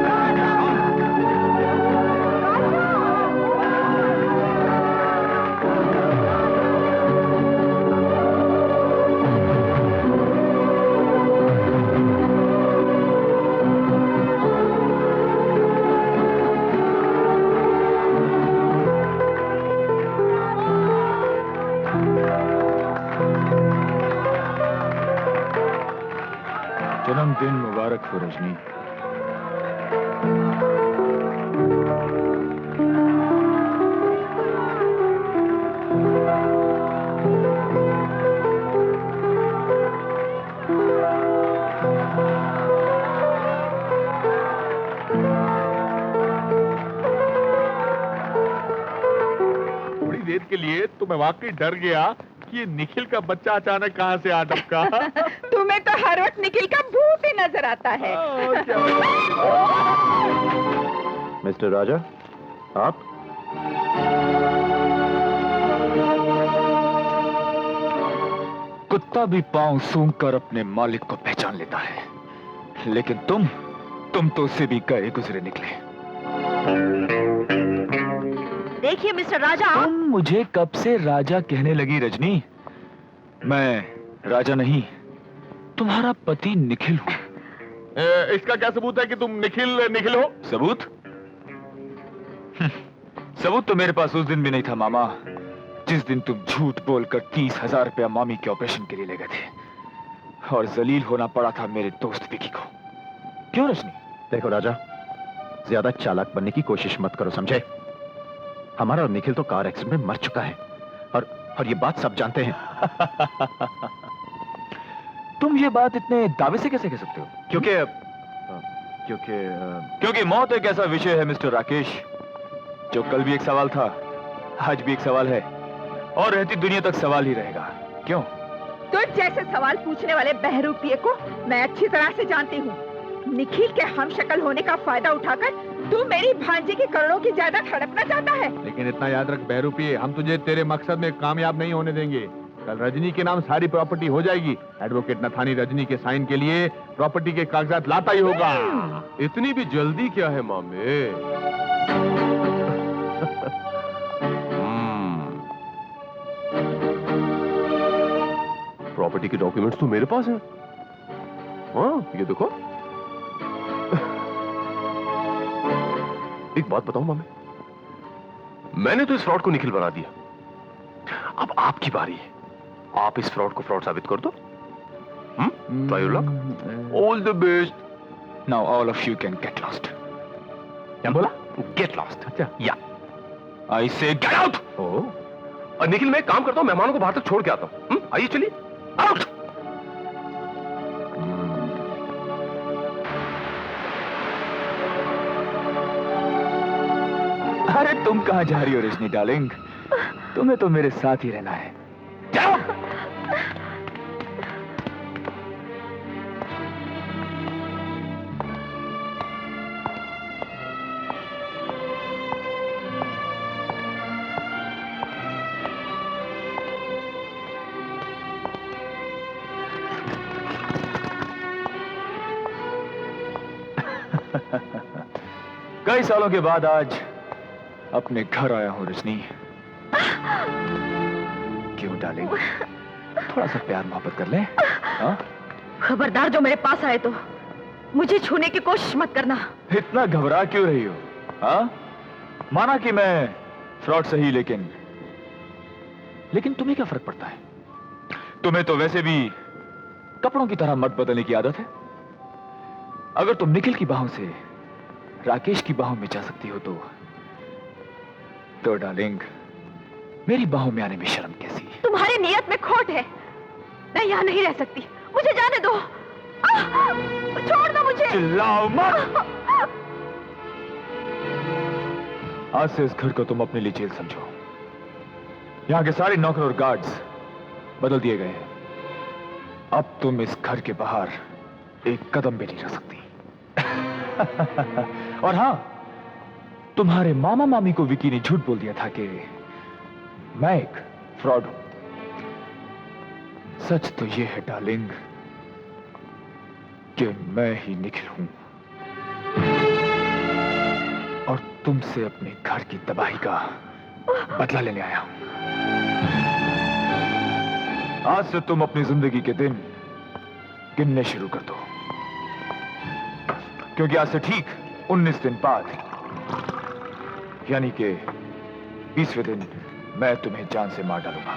जन्मदिन मुबारक हो रजनी। मैं वाकई डर गया कि ये निखिल का बच्चा अचानक कहाँ से आ टपका। तुम्हें तो हर वक्त निखिल का भूत ही नजर आता है। मिस्टर राजा, आप? कुत्ता भी पांव सूंघकर अपने मालिक को पहचान लेता है, लेकिन तुम तो उससे भी गए गुजरे निकले। देखिए मिस्टर राजा, तुम मुझे कब से राजा कहने लगी रजनी? मैं राजा नहीं, तुम्हारा पति निखिल हूं। इसका क्या सबूत है कि तुम निखिल हो? सबूत? सबूत तो मेरे पास उस दिन भी नहीं था मामा, जिस दिन तुम झूठ बोलकर 30,000 रुपया मामी के ऑपरेशन के लिए ले गए थे और जलील होना पड़ा था मेरे दोस्त विकी को। क्यों रजनी? देखो राजा, ज्यादा चालाक बनने की कोशिश मत करो, समझे? हमारा और निखिल तो कार एक्सीडेंट में मर चुका है और ये बात सब जानते हैं। तुम ये बात इतने दावे से कैसे कह सकते हो? क्योंकि मौत एक ऐसा विषय है मिस्टर राकेश, जो कल भी एक सवाल था, आज भी एक सवाल है और रहती दुनिया तक सवाल ही रहेगा। क्यों? तो जैसे सवाल पूछने वाले बहरूपिये को मैं अच्छी तरह से जानती हूँ। निखिल के हमशक्ल होने का फायदा उठाकर तू मेरी भांजी की करोड़ों की जायदाद हड़पना चाहता है। लेकिन इतना याद रख बहरूपिये, हम तुझे तेरे मकसद में कामयाब नहीं होने देंगे। कल रजनी के नाम सारी प्रॉपर्टी हो जाएगी। एडवोकेट नथानी रजनी के साइन के लिए प्रॉपर्टी के कागजात लाता ही होगा। इतनी भी जल्दी क्या है मामे? प्रॉपर्टी के डॉक्यूमेंट्स तो मेरे पास हैं। हाँ, ये देखो। एक बात बताऊं मामे, मैंने तो इस फ्रॉड को निखिल बना दिया। अब आपकी बारी है, आप इस फ्रॉड को फ्रॉड साबित कर दो। Try your luck, all the best. Now all of you can get lost. क्या बोला? Get lost. अच्छा, या आई से गेट आउट। और निखिल, मैं एक काम करता हूं, मेहमानों को बाहर तक छोड़ के आता हूं। आइए चलिए, आउट। अरे तुम कहां जा रही हो रजनी डार्लिंग? तुम्हें तो मेरे साथ ही रहना है। जाओ। कई सालों के बाद आज अपने घर आया हूं रजनी। क्यों डार्लिंग, थोड़ा सा प्यार मोहब्बत कर ले? हाँ? खबरदार, जो मेरे पास आए तो मुझे छूने की कोशिश मत करना। इतना घबरा क्यों रही हो? हाँ? माना कि मैं फ्रॉड सही, लेकिन तुम्हें क्या फर्क पड़ता है? तुम्हें तो वैसे भी कपड़ों की तरह मत बदलने की आदत है। अगर तुम निखिल की बाहों से राकेश की बाहों में जा सकती हो तो डार्लिंग, मेरी बाहों में आने में शर्म कैसी? तुम्हारी नियत में खोट है। मैं यहाँ नहीं रह सकती, मुझे जाने दो। छोड़ दो मुझे। चिल्लाओ मत। आज से इस घर को तुम अपने लिए जेल समझो। यहाँ के सारे नौकर और गार्ड्स बदल दिए गए हैं। अब तुम इस घर के बाहर एक कदम भी नहीं रख सकती। और हां, तुम्हारे मामा मामी को विकी ने झूठ बोल दिया था कि मैं एक फ्रॉड हूं। सच तो यह है डार्लिंग कि मैं ही निखिल हूं और तुमसे अपने घर की तबाही का बदला लेने आया हूं। आज से तुम अपनी जिंदगी के दिन गिनने शुरू कर दो, क्योंकि आज से ठीक 19 दिन बाद, यानी कि 20वें दिन, मैं तुम्हें जान से मार डालूंगा।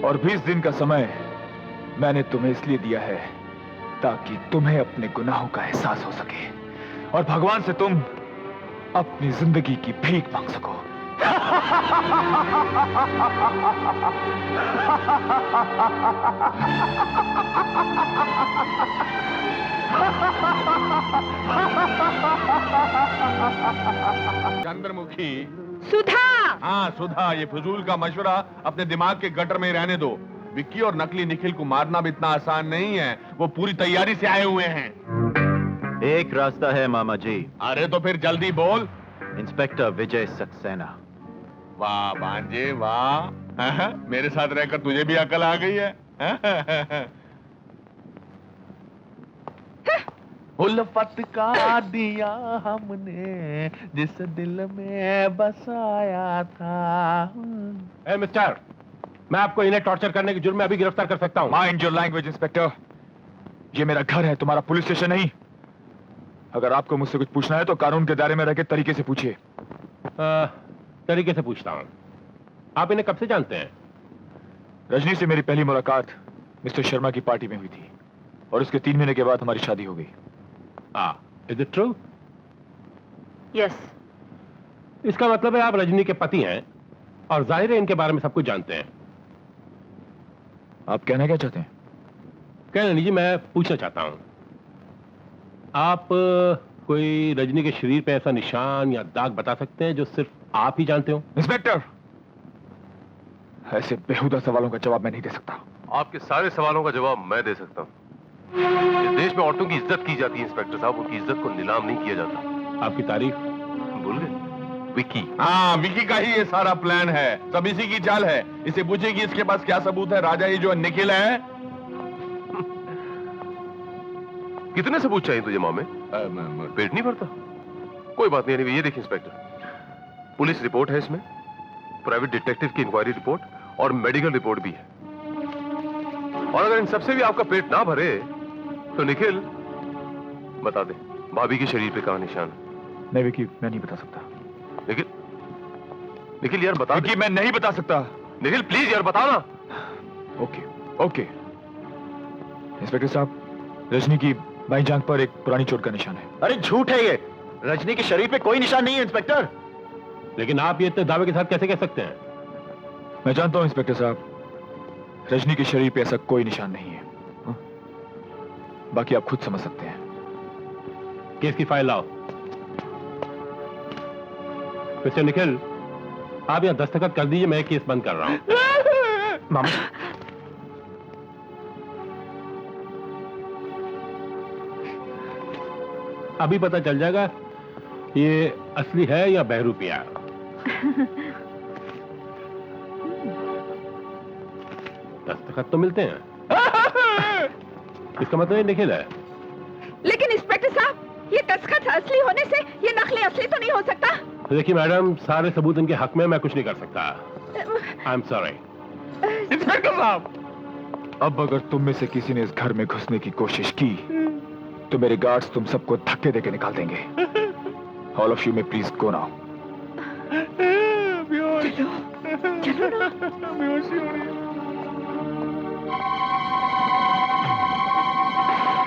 और 20 दिन का समय मैंने तुम्हें इसलिए दिया है ताकि तुम्हें अपने गुनाहों का एहसास हो सके और भगवान से तुम अपनी जिंदगी की भीख मांग सको। चंद्रमुखी। सुधा। हाँ सुधा, ये फजूल का मशवरा अपने दिमाग के गटर में ही रहने दो। विक्की और नकली निखिल को मारना भी इतना आसान नहीं है, वो पूरी तैयारी से आए हुए हैं। एक रास्ता है मामा जी। अरे तो फिर जल्दी बोल। इंस्पेक्टर विजय सक्सेना। वाह भांजे वाह, मेरे साथ रहकर तुझे भी अकल आ गई है। उल्फत का दिया हमने जिस दिल में बसाया था। ए मिस्टर, मैं आपको इन्हें टॉर्चर करने के जुर्म में अभी गिरफ्तार कर सकता हूँ। माइंड योर लैंग्वेज इंस्पेक्टर, ये मेरा घर है, तुम्हारा पुलिस स्टेशन नहीं। अगर आपको मुझसे कुछ पूछना है तो कानून के दायरे में रहकर तरीके से पूछिए। तरीके से पूछता हूँ, आप इन्हें कब से जानते हैं? रजनी से मेरी पहली मुलाकात मिस्टर शर्मा की पार्टी में हुई थी और उसके 3 महीने के बाद हमारी शादी हो गई। Is it true? यस। इसका मतलब है आप रजनी के पति हैं और जाहिर है इनके बारे में सब कुछ जानते हैं। आप कहना क्या चाहते हैं? कहना नहीं जी, मैं पूछना चाहता हूं, आप कोई रजनी के शरीर पे ऐसा निशान या दाग बता सकते हैं जो सिर्फ आप ही जानते हो? इंस्पेक्टर, ऐसे बेहुदा सवालों का जवाब मैं नहीं दे सकता। आपके सारे सवालों का जवाब मैं दे सकता हूं। इस देश में औरतों की इज्जत की जाती है इंस्पेक्टर साहब, उनकी इज्जत को नीलाम नहीं किया जाता। आपकी तारीफ भूल गए? विक्की। हाँ, विक्की का ही ये सारा प्लान है, सब इसी की चाल है। इसे पूछेगी इसके पास क्या सबूत है। राजा ये जो निखिल है। कितने सबूत चाहिए तुझे मामे? पेट नहीं भरता। कोई बात नहीं। ये देखिए इंस्पेक्टर, पुलिस रिपोर्ट है इसमें, प्राइवेट डिटेक्टिव की इंक्वायरी रिपोर्ट और मेडिकल रिपोर्ट भी है। और अगर इन सबसे भी आपका पेट ना भरे तो निखिल बता दे भाभी के शरीर पे कहां निशान है। नहीं विकी, मैं नहीं बता सकता। निखिल, निखिल यार बता। विकी मैं नहीं बता सकता। निखिल प्लीज यार बता ना। Okay okay. इंस्पेक्टर साहब, रजनी की बाई जांघ पर एक पुरानी चोट का निशान है। अरे झूठ है ये, रजनी के शरीर पे कोई निशान नहीं है इंस्पेक्टर। लेकिन आप ये इतने दावे के साथ कैसे कह सकते हैं? मैं जानता हूं इंस्पेक्टर साहब, रजनी के शरीर पे ऐसा कोई निशान नहीं है। बाकी आप खुद समझ सकते हैं। केस की फाइल लाओ। मिस्टर निखिल, आप यहां दस्तखत कर दीजिए, मैं केस बंद कर रहा हूं। मामा, अभी पता चल जाएगा ये असली है या बहरूपिया। दस्तखत तो मिलते हैं। इसका मतलब ये निखिल है। लेकिन इंस्पेक्टर साहब, ये दस्तखत असली होने से ये नकली असली तो नहीं हो सकता। देखिए मैडम, सारे सबूत इनके हक में, मैं कुछ नहीं कर सकता। I am sorry. इंस्पेक्टर साहब, अब अगर तुम में से किसी ने इस घर में घुसने की कोशिश की तो मेरे गार्ड्स तुम सबको धक्के देके निकाल देंगे। All of you may please go now. चलो ना। बेहोशी हो रही है।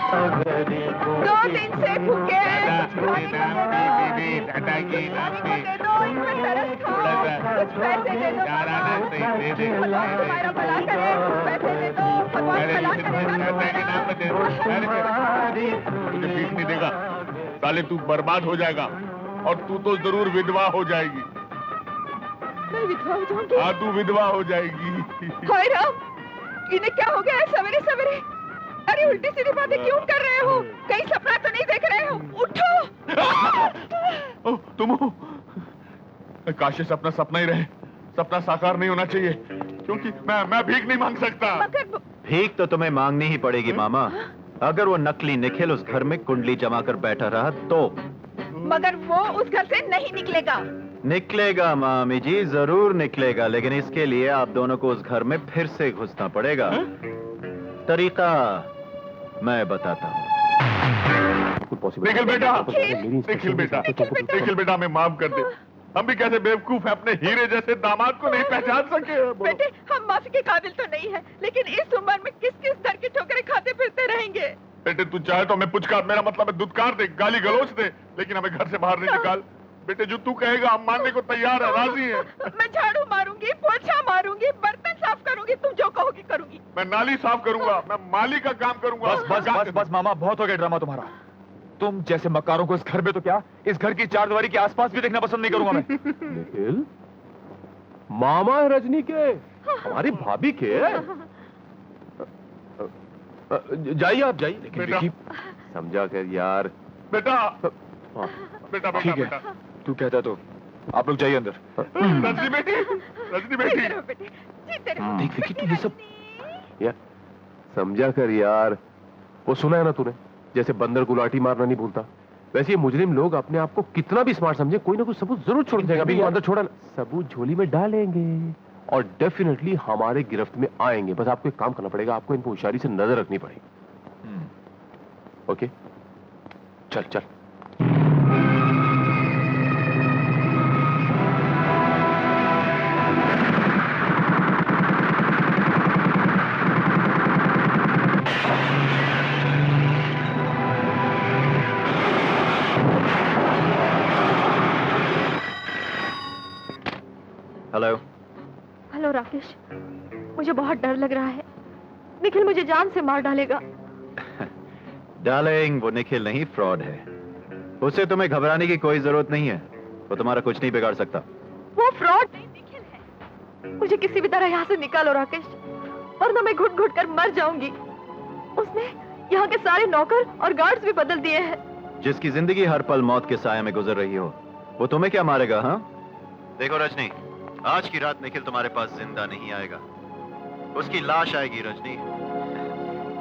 दो दिन से भूखे हैं, इनको तरस खाओ, कुछ पैसे दे दो। भगवान तुम्हारा भला करे, कुछ पैसे दे दो, भगवान भला करेगा। तुझे भीख नहीं देगा साले, तू बर्बाद हो जाएगा और तू तो जरूर विधवा हो जाएगी। मैं विधवा हो जाऊंगी? हाँ, तू विधवा हो जाएगी। हाय राम, इन्हें क्या हो गया है सवेरे सवेरे? अरे उल्टी सीधी बातें क्यों कर रहे हो? कहीं सपना तो नहीं देख रहे हो? उठो। तुम हो? काश ये सपना सपना ही रहे, सपना साकार नहीं होना चाहिए, क्योंकि मैं भीख नहीं मांग सकता। भीख तो तुम्हें मांगनी ही पड़ेगी मामा। अगर वो नकली निखिल उस घर में कुंडली जमा कर बैठा रहा तो। मगर वो उस घर से नहीं निकलेगा। निकलेगा मामी जी, जरूर निकलेगा, लेकिन इसके लिए आप दोनों को उस घर में फिर से घुसना पड़ेगा। तरीका मैं बताता हूँ। निखिल बेटा, निखिल बेटा, निखिल बेटा, हमें माफ कर दे। हम भी कैसे बेवकूफ हैं, अपने हीरे जैसे दामाद को नहीं पहचान सके। बेटे, हम माफी के काबिल तो नहीं है, लेकिन इस उम्र में किस किस दर की ठोकरें खाते फिरते रहेंगे। बेटे तू चाहे तो हमें पुचकार, मेरा मतलब है दुत्कार दे, गाली गलौज दे, लेकिन हमें घर से बाहर नहीं निकाल। बेटे जो तू कहेगा हम मानने को तैयार है, राजी है। मैं झाड़ू मारूंगी, पोछा मारूंगी, बर्तन साफ करूंगी, तुम जो कहोगी करूंगी। मैं नाली साफ करूंगा, मैं माली का काम करूंगा। बस बस बस बस मामा, बहुत हो गया ड्रामा तुम्हारा। तुम जैसे मक्कारों को इस घर में तो क्या, इस घर की चारदीवारी के आसपास भी देखना पसंद नहीं करूंगा मैं। निखिल, मामा है रजनी के, हमारी भाभी के। जाइए आप जाइए। लेकिन विकी, समझा कर यार। बेटा बेटा ठीक है, बेटा तू कहता तो आप लोग जाइए अंदर। रजनी बेटी, रजनी बेटी। देख विकी, तू ये सब यार समझा कर यार। वो सुना है ना तूने, जैसे बंदर को लाठी मारना नहीं भूलता, वैसे ये मुजरिम लोग अपने आप को कितना भी स्मार्ट समझे, कोई ना कोई सबूत जरूर छोड़ देगा। अभी अंदर छोड़ा ना, सबूत झोली में डालेंगे और डेफिनेटली हमारे गिरफ्त में आएंगे। बस आपको एक काम करना पड़ेगा, आपको इनको होशियारी से नजर रखनी पड़ेगी। ओके, चल चल। हेलो। हेलो राकेश, मुझे बहुत डर लग रहा है। निखिल मुझे जान से मार डालेगा। डार्लिंग, वो निखिल नहीं, फ्रॉड है। उसे तुम्हें घबराने की कोई जरूरत नहीं है, वो तुम्हारा कुछ नहीं बिगाड़ सकता। वो फ्रॉड नहीं, निखिल है। मुझे किसी भी तरह यहाँ से निकालो राकेश, वरना मैं घुट घुट कर मर जाऊंगी। उसने यहाँ के सारे नौकर और गार्ड्स भी बदल दिए हैं। जिसकी जिंदगी हर पल मौत के साए में गुजर रही हो, वो तुम्हें क्या मारेगा? हाँ देखो रजनी, आज की रात निखिल तुम्हारे पास जिंदा नहीं आएगा, उसकी लाश आएगी रजनी।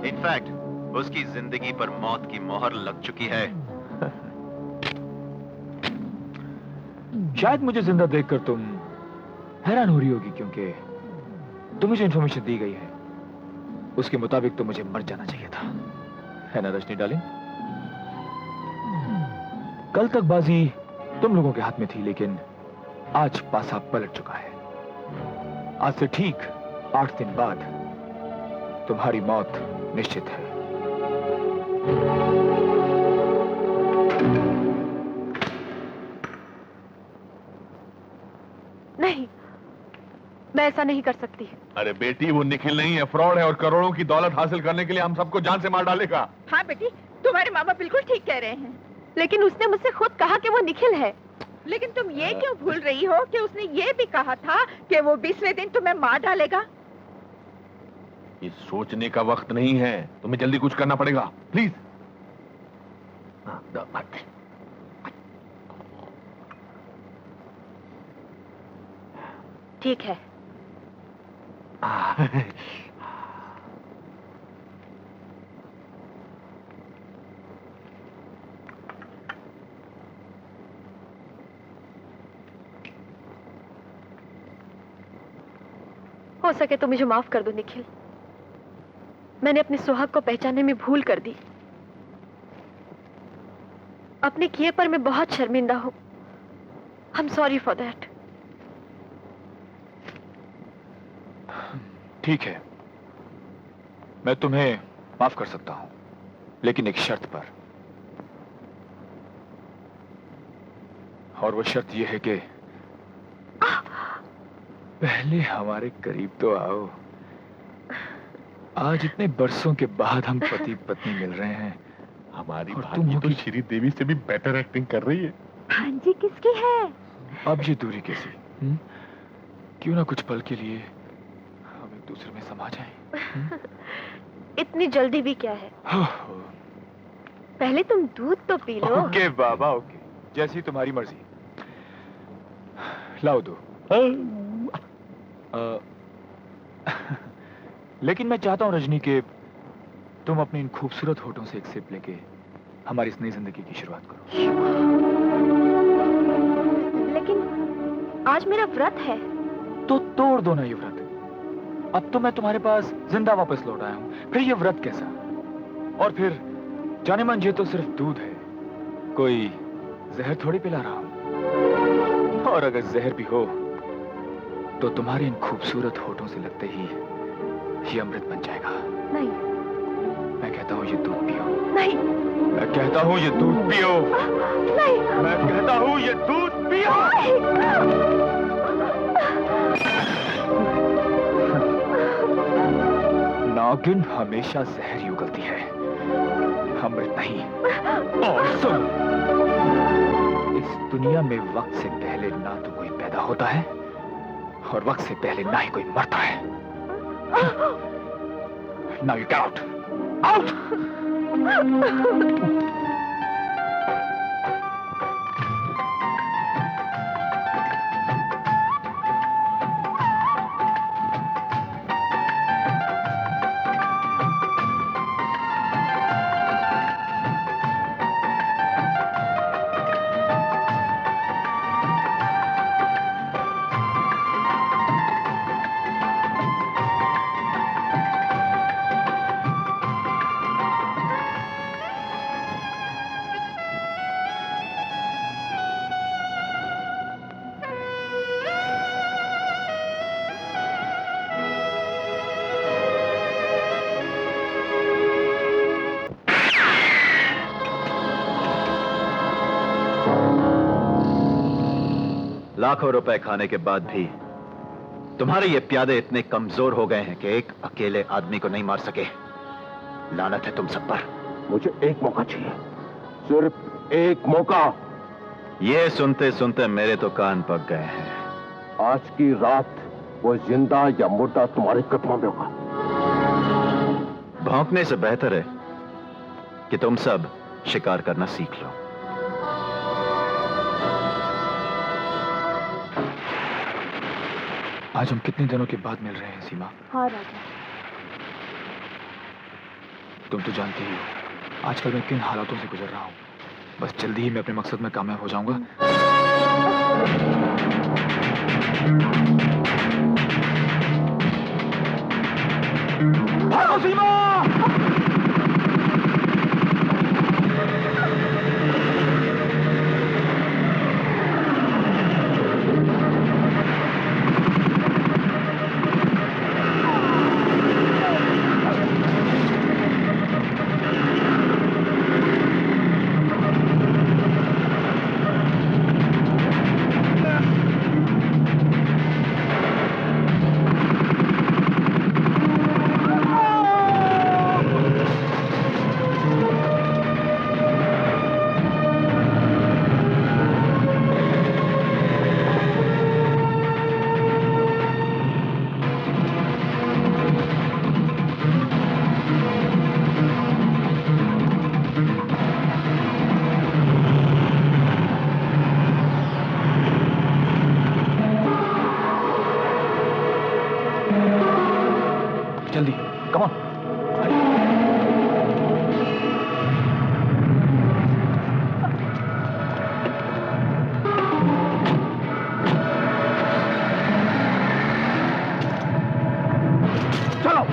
इनफैक्ट उसकी जिंदगी पर मौत की मोहर लग चुकी है। शायद मुझे जिंदा देखकर तुम हैरान हो रही होगी, क्योंकि तुम्हें जो इंफॉर्मेशन दी गई है उसके मुताबिक तो मुझे मर जाना चाहिए था, है ना रजनी डार्लिंग? कल तक बाजी तुम लोगों के हाथ में थी, लेकिन आज पासा पलट चुका है। आज से ठीक 8 दिन बाद तुम्हारी मौत निश्चित है। नहीं, मैं ऐसा नहीं कर सकती। अरे बेटी, वो निखिल नहीं है, फ्रॉड है और करोड़ों की दौलत हासिल करने के लिए हम सबको जान से मार डालेगा। हाँ बेटी, तुम्हारे मामा बिल्कुल ठीक कह रहे हैं। लेकिन उसने मुझसे खुद कहा कि वो निखिल है। लेकिन तुम ये क्यों भूल रही हो कि उसने ये भी कहा था कि वो 20वें दिन तुम्हें मार डालेगा? ये सोचने का वक्त नहीं है, तुम्हें जल्दी कुछ करना पड़ेगा, प्लीज। ठीक है। हो सके तो मुझे माफ कर दो निखिल, मैंने अपने सुहाग को पहचानने में भूल कर दी। अपने किए पर मैं बहुत शर्मिंदा हूं। I am sorry for that. ठीक है, मैं तुम्हें माफ कर सकता हूं, लेकिन एक शर्त पर। और वो शर्त यह है कि पहले हमारे करीब तो आओ। आज इतने बरसों के बाद हम पति पत्नी मिल रहे हैं। हमारी भाभी तो श्री देवी से भी बेटर एक्टिंग कर रही है। भांजी किसकी है? अब ये दूरी कैसी? क्यों ना कुछ पल के लिए हम एक दूसरे में समा जाएं? इतनी जल्दी भी क्या है? पहले तुम दूध तो पी लो। ओके बाबा, ओके, जैसी तुम्हारी मर्जी। लाओ दो। लेकिन मैं चाहता हूं रजनी के तुम अपने इन खूबसूरत होठों से एक सिप लेके हमारी इस नई जिंदगी की शुरुआत करो। लेकिन आज मेरा व्रत है। तो तोड़ दो ना ये व्रत। अब तो मैं तुम्हारे पास जिंदा वापस लौट आया हूं, फिर ये व्रत कैसा? और फिर जाने मन ये तो सिर्फ दूध है, कोई जहर थोड़ी पिला रहा हूं। और अगर जहर भी हो तो तुम्हारे इन खूबसूरत होठों से लगते ही ये अमृत बन जाएगा। नहीं, मैं कहता हूँ ये दूध पियो। नहीं, मैं कहता हूँ ये दूध पियो। नहीं, मैं कहता हूँ ये दूध नागिन हमेशा जहर ही उगलती है, अमृत नहीं। और सुन, इस दुनिया में वक्त से पहले ना तो कोई पैदा होता है और वक्त से पहले ना ही कोई मरता है। Now you get out! Out! लाखों रुपए खाने के बाद भी तुम्हारे ये प्यादे इतने कमजोर हो गए हैं कि एक अकेले आदमी को नहीं मार सके। लानत है तुम सब पर। मुझे एक मौका चाहिए, सिर्फ एक मौका। ये सुनते सुनते मेरे तो कान पक गए हैं। आज की रात वो जिंदा या मुर्दा तुम्हारे कदमों में होगा। भौंकने से बेहतर है कि तुम सब शिकार करना सीख लो। आज हम कितने दिनों के बाद मिल रहे हैं सीमा? हाँ राजा। तुम तो जानती ही हो आजकल मैं किन हालातों से गुजर रहा हूँ। बस जल्दी ही मैं अपने मकसद में कामयाब हो जाऊंगा। भागो सीमा! जल्दी, कम ऑन। चलो।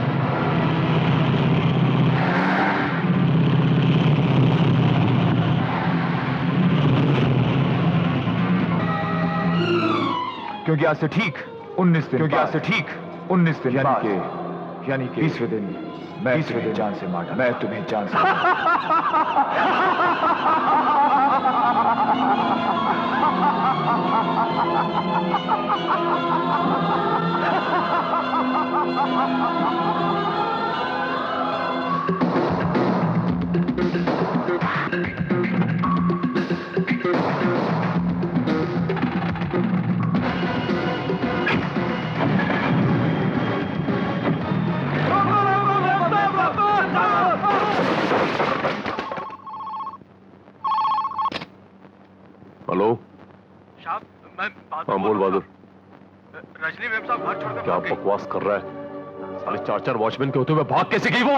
क्योंकि आज से ठीक 19 दिन, क्योंकि आज से ठीक 19 दिन यानी कि 20वें दिन मैं तुम्हें जान से मार, मैं तुम्हें जान से हेलो साहब, मैं हाँ बोल बहादुर। रजनी मैम साहब घर छोड़कर क्या बकवास कर रहा है? साले 4 वॉचमैन के होते हुए भाग कैसे गई वो?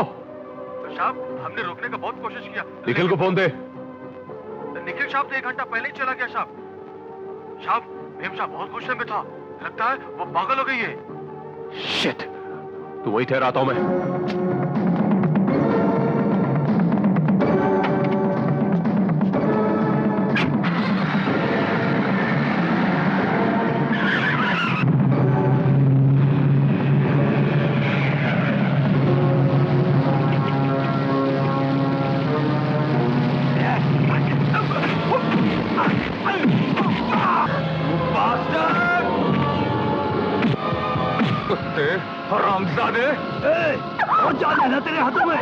साहब, हमने रोकने का बहुत कोशिश किया। निखिल को फोन दे। निखिल साहब तो 1 घंटा पहले ही चला गया साहब। साहब, मैम साहब बहुत गुस्से में था, लगता है वो पागल हो गई है। शिट, तू वही ठहराता हूं मैं। कुत्ते, हरामजादे। और जान है ना तेरे हाथों में।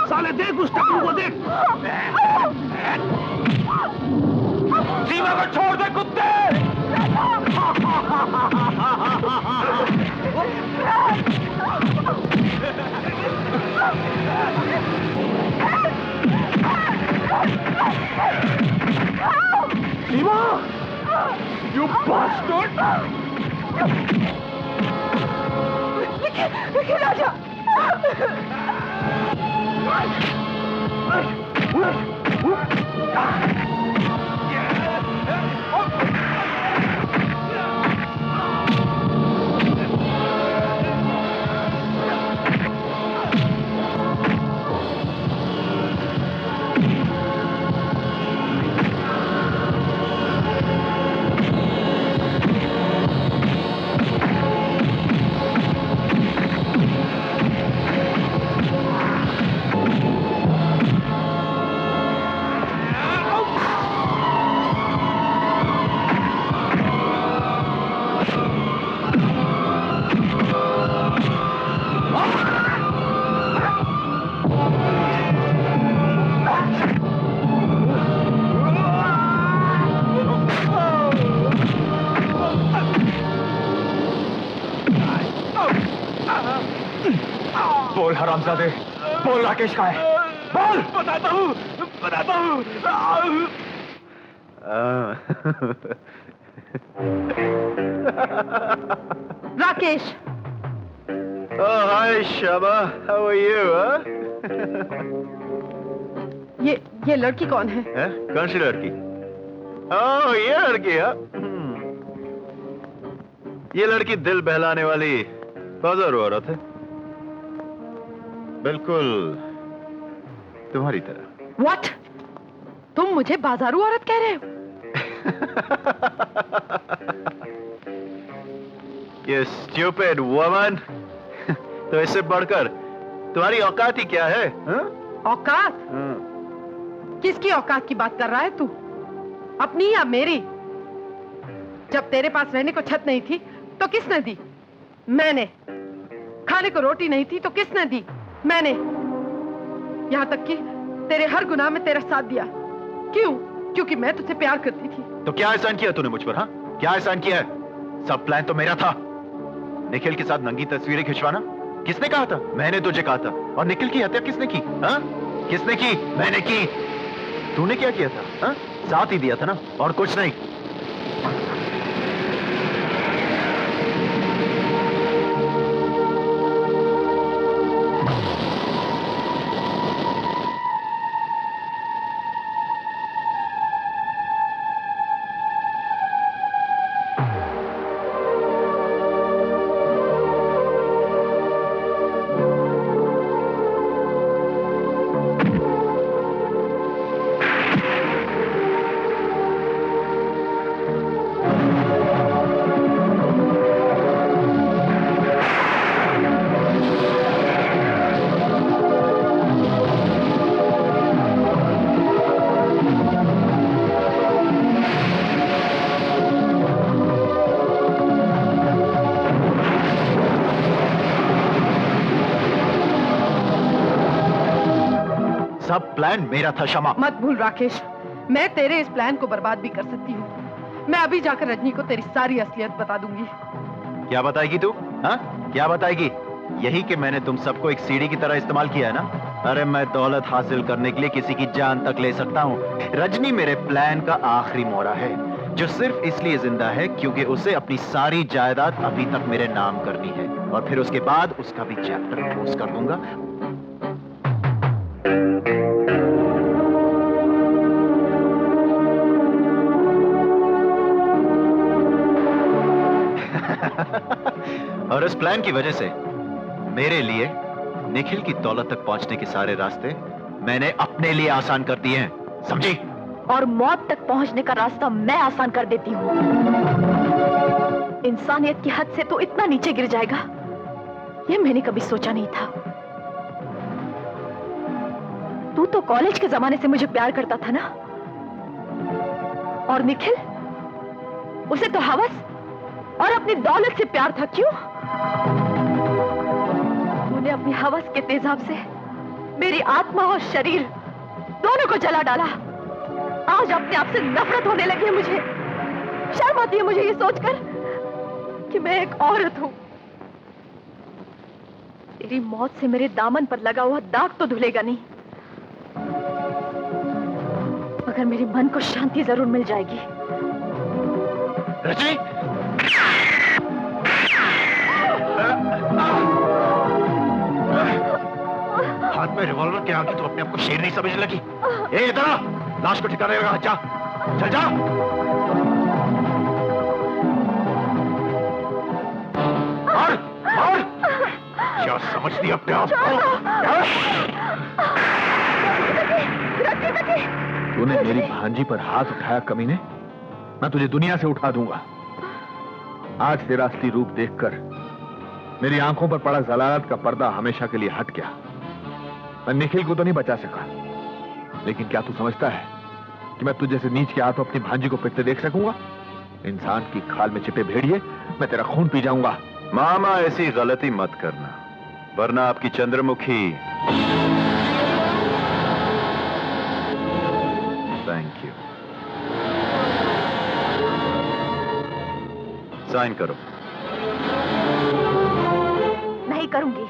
साले देख उस टकलू को देख। सीमा को छोड़ दे कुत्ते। सीमा, you bastard! विकी राजा। बोल हरामजादे, बोल राकेश कहाँ है? बोल। बताता हूँ। Rakesh. Oh, hi, Shama. How are you, huh? ये लड़की कौन है? कौन सी लड़की? Oh, ये लड़की है? ये लड़की दिल बहलाने वाली बाजारू औरत है, बिल्कुल तुम्हारी तरह। What? तुम मुझे बाजारू औरत कह रहे हो? ये stupid woman. तो इससे बढ़कर तुम्हारी औकात ही क्या है? औकात? किसकी औकात की बात कर रहा है तू? अपनी या मेरी? जब तेरे पास रहने को छत नहीं थी तो किसने दी? मैंने। खाने को रोटी नहीं थी तो किसने दी? मैंने। यहाँ तक कि तेरे हर गुनाह में तेरा साथ दिया। क्यों? क्योंकि मैं तुझसे प्यार करती थी। तो क्या एहसान किया तूने मुझ पर? हाँ, क्या एहसान किया है? सब प्लान तो मेरा था। निखिल के साथ नंगी तस्वीरें खिंचवाना किसने कहा था? मैंने तुझे कहा था। और निखिल की हत्या किसने की? हाँ, किसने की? मैंने की। तूने क्या किया था? हाँ, साथ ही दिया था ना, और कुछ नहीं। सब प्लान मेरा था शमा। मत भूल राकेश, मैं तेरे इस प्लान को बर्बाद भी कर सकती हूँ। मैं अभी जाकर रजनी को तेरी सारी असलियत बता दूंगी। क्या बताएगी तू? हाँ, क्या बताएगी? यही कि मैंने तुम सबको एक सीढ़ी की तरह इस्तेमाल किया है ना? अरे मैं दौलत हासिल करने के लिए किसी की जान तक ले सकता हूँ। रजनी मेरे प्लान का आखिरी मोहरा है, जो सिर्फ इसलिए जिंदा है क्योंकि उसे अपनी सारी जायदाद अभी तक मेरे नाम करनी है, और फिर उसके बाद उसका भी चैप्टर क्लोज कर दूंगा। और इस प्लान की वजह से मेरे लिए निखिल की दौलत तक पहुंचने के सारे रास्ते मैंने अपने लिए आसान कर दिए हैं, समझी? और मौत तक पहुंचने का रास्ता मैं आसान कर देती हूँ। इंसानियत की हद से तो इतना नीचे गिर जाएगा, ये मैंने कभी सोचा नहीं था। तू तो कॉलेज के जमाने से मुझे प्यार करता था ना? और निखिल, उसे तो हवस और अपनी दौलत से प्यार था, क्यों? तूने अपनी हवस के तेजाब से मेरी आत्मा और शरीर दोनों को जला डाला। आज अपने आप से नफरत होने लगी है मुझे। शर्म आती है मुझे ये सोचकर कि मैं एक औरत हूं। तेरी मौत से मेरे दामन पर लगा हुआ दाग तो धुलेगा नहीं, मगर मेरे मन को शांति जरूर मिल जाएगी। रजनी! हाथ में रिवॉल्वर के आगे तो अपने आप को शेर नहीं समझने लगी। ए इधर आ, लाश को ठिकाने लगा। जा, चल जा। और क्या समझती अपने आप को? तूने मेरी भांजी पर हाथ उठाया कमीने, मैं तुझे दुनिया से उठा दूंगा। आज तेरा असली रूप देखकर मेरी आंखों पर पड़ा जलालत का पर्दा हमेशा के लिए हट गया। मैं निखिल को तो नहीं बचा सका, लेकिन क्या तू समझता है कि मैं तुझे से नीच के हाथों अपनी भांजी को पिटते देख सकूंगा? इंसान की खाल में चिपे भेड़िए, मैं तेरा खून पी जाऊंगा। मामा ऐसी गलती मत करना, वरना आपकी चंद्रमुखी। Thank you. साइन करो। नहीं करूंगी।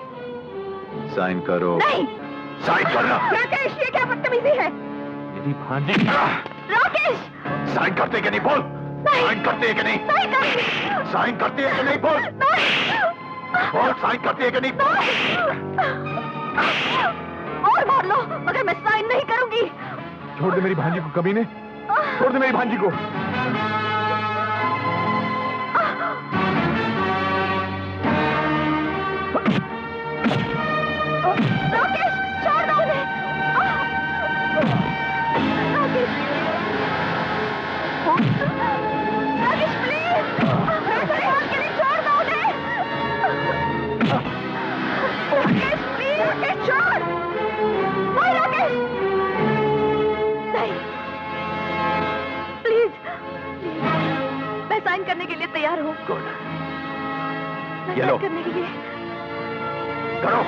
साइन करो। नहीं। साइन करना। राकेश, ये क्या बदतमीजी है? मेरी भांजी। राकेश! साइन करते कि नहीं बोल? साइन करते हैं कि नहीं? साइन करते हैं कि नहीं बोल? बोल, साइन करते हैं कि नहीं? और मार लो, मगर मैं साइन नहीं करूंगी। छोड़ दे मेरी भांजी को कमीने, छोड़ दे मेरी भांजी को। राकेश, छोड़ दो उन्हें। राकेश, प्लीज, मेरे हाथ के लिए छोड़ दो उन्हें। राकेश, प्लीज, राकेश, छोड़। नहीं राकेश, नहीं, प्लीज, मैं साइन करने के लिए तैयार हूँ। ये लो। साइन करने के लिए करो।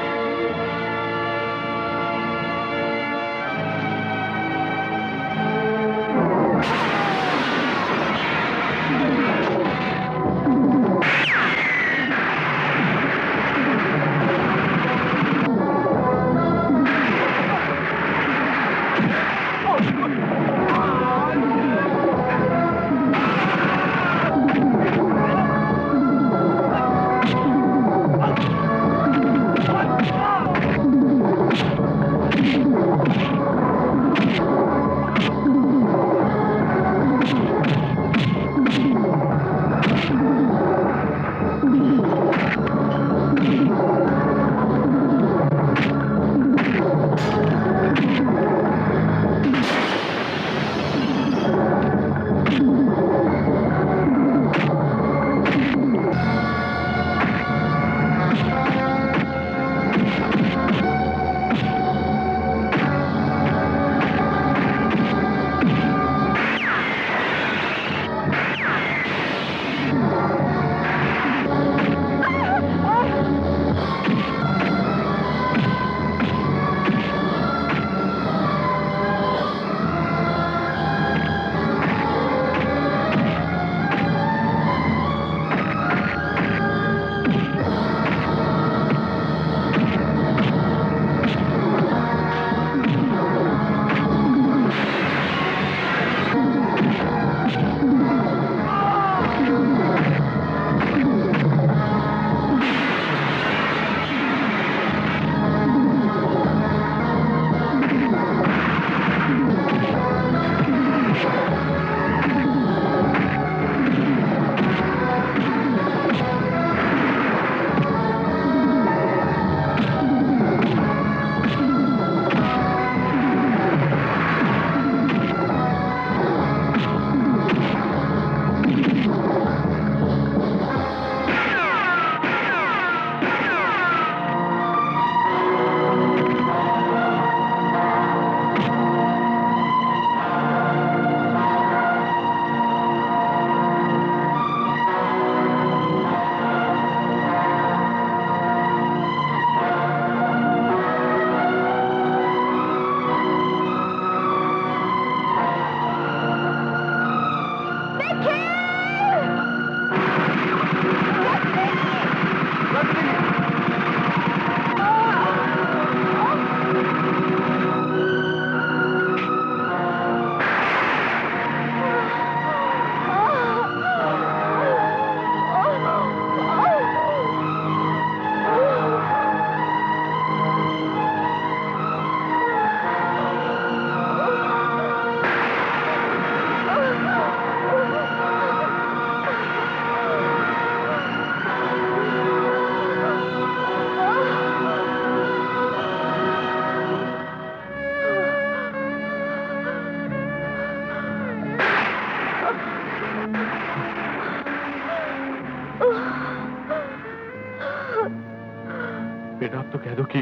बेटा अब तो कह दो कि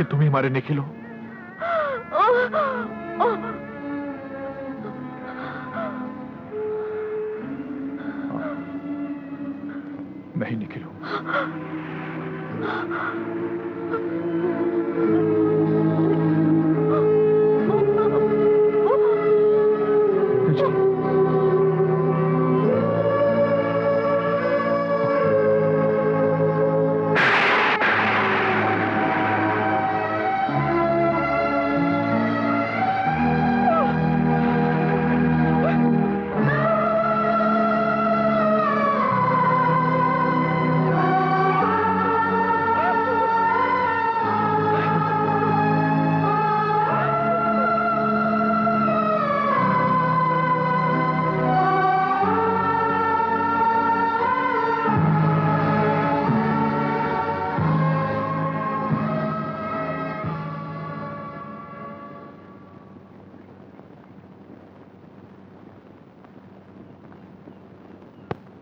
तुम ही हमारे निखिल हो। मैं ही निखिल हूं।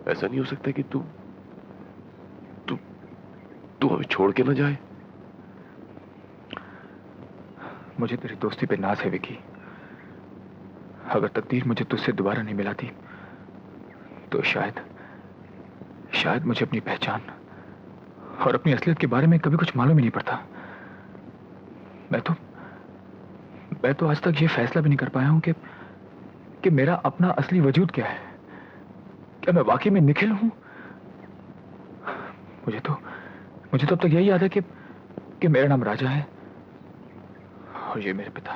ऐसा नहीं हो सकता कि तू हमें छोड़ के न जाए। मुझे तेरी दोस्ती पे नाज है विकी। अगर तकदीर मुझे तुझसे दोबारा नहीं मिलाती तो शायद मुझे अपनी पहचान और अपनी असलियत के बारे में कभी कुछ मालूम ही नहीं पड़ता। मैं तो आज तक ये फैसला भी नहीं कर पाया हूं कि मेरा अपना असली वजूद क्या है। क्या मैं वाकई में निखिल हूं? मुझे तो अब तक यही याद है कि मेरा नाम राजा है और ये मेरे पिता।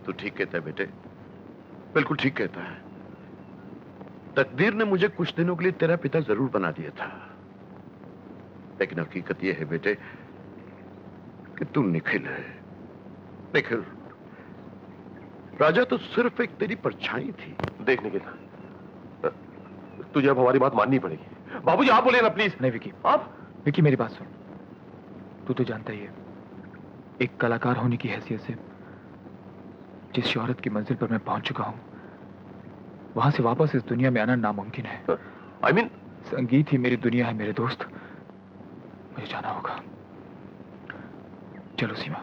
तू ठीक कहता है बेटे, बिल्कुल ठीक कहता है। तकदीर ने मुझे कुछ दिनों के लिए तेरा पिता जरूर बना दिया था, लेकिन हकीकत यह है बेटे कि तू निखिल है। निखिल, राजा तो सिर्फ एक तेरी परछाई थी। देख निखिल, तुझे अब हमारी बात माननी पड़ेगी। बाबूजी आप बोले ना प्लीज। नहीं विकी, विकी मेरी बात सुन। तू तो जानता ही है, एक कलाकार होने की हैसियत से जिस शोहरत की मंजिल पर मैं पहुंच चुका हूं, वहां से वापस इस दुनिया में आना नामुमकिन है। संगीत ही मेरी दुनिया है मेरे दोस्त। मुझे जाना होगा। चलो सीमा।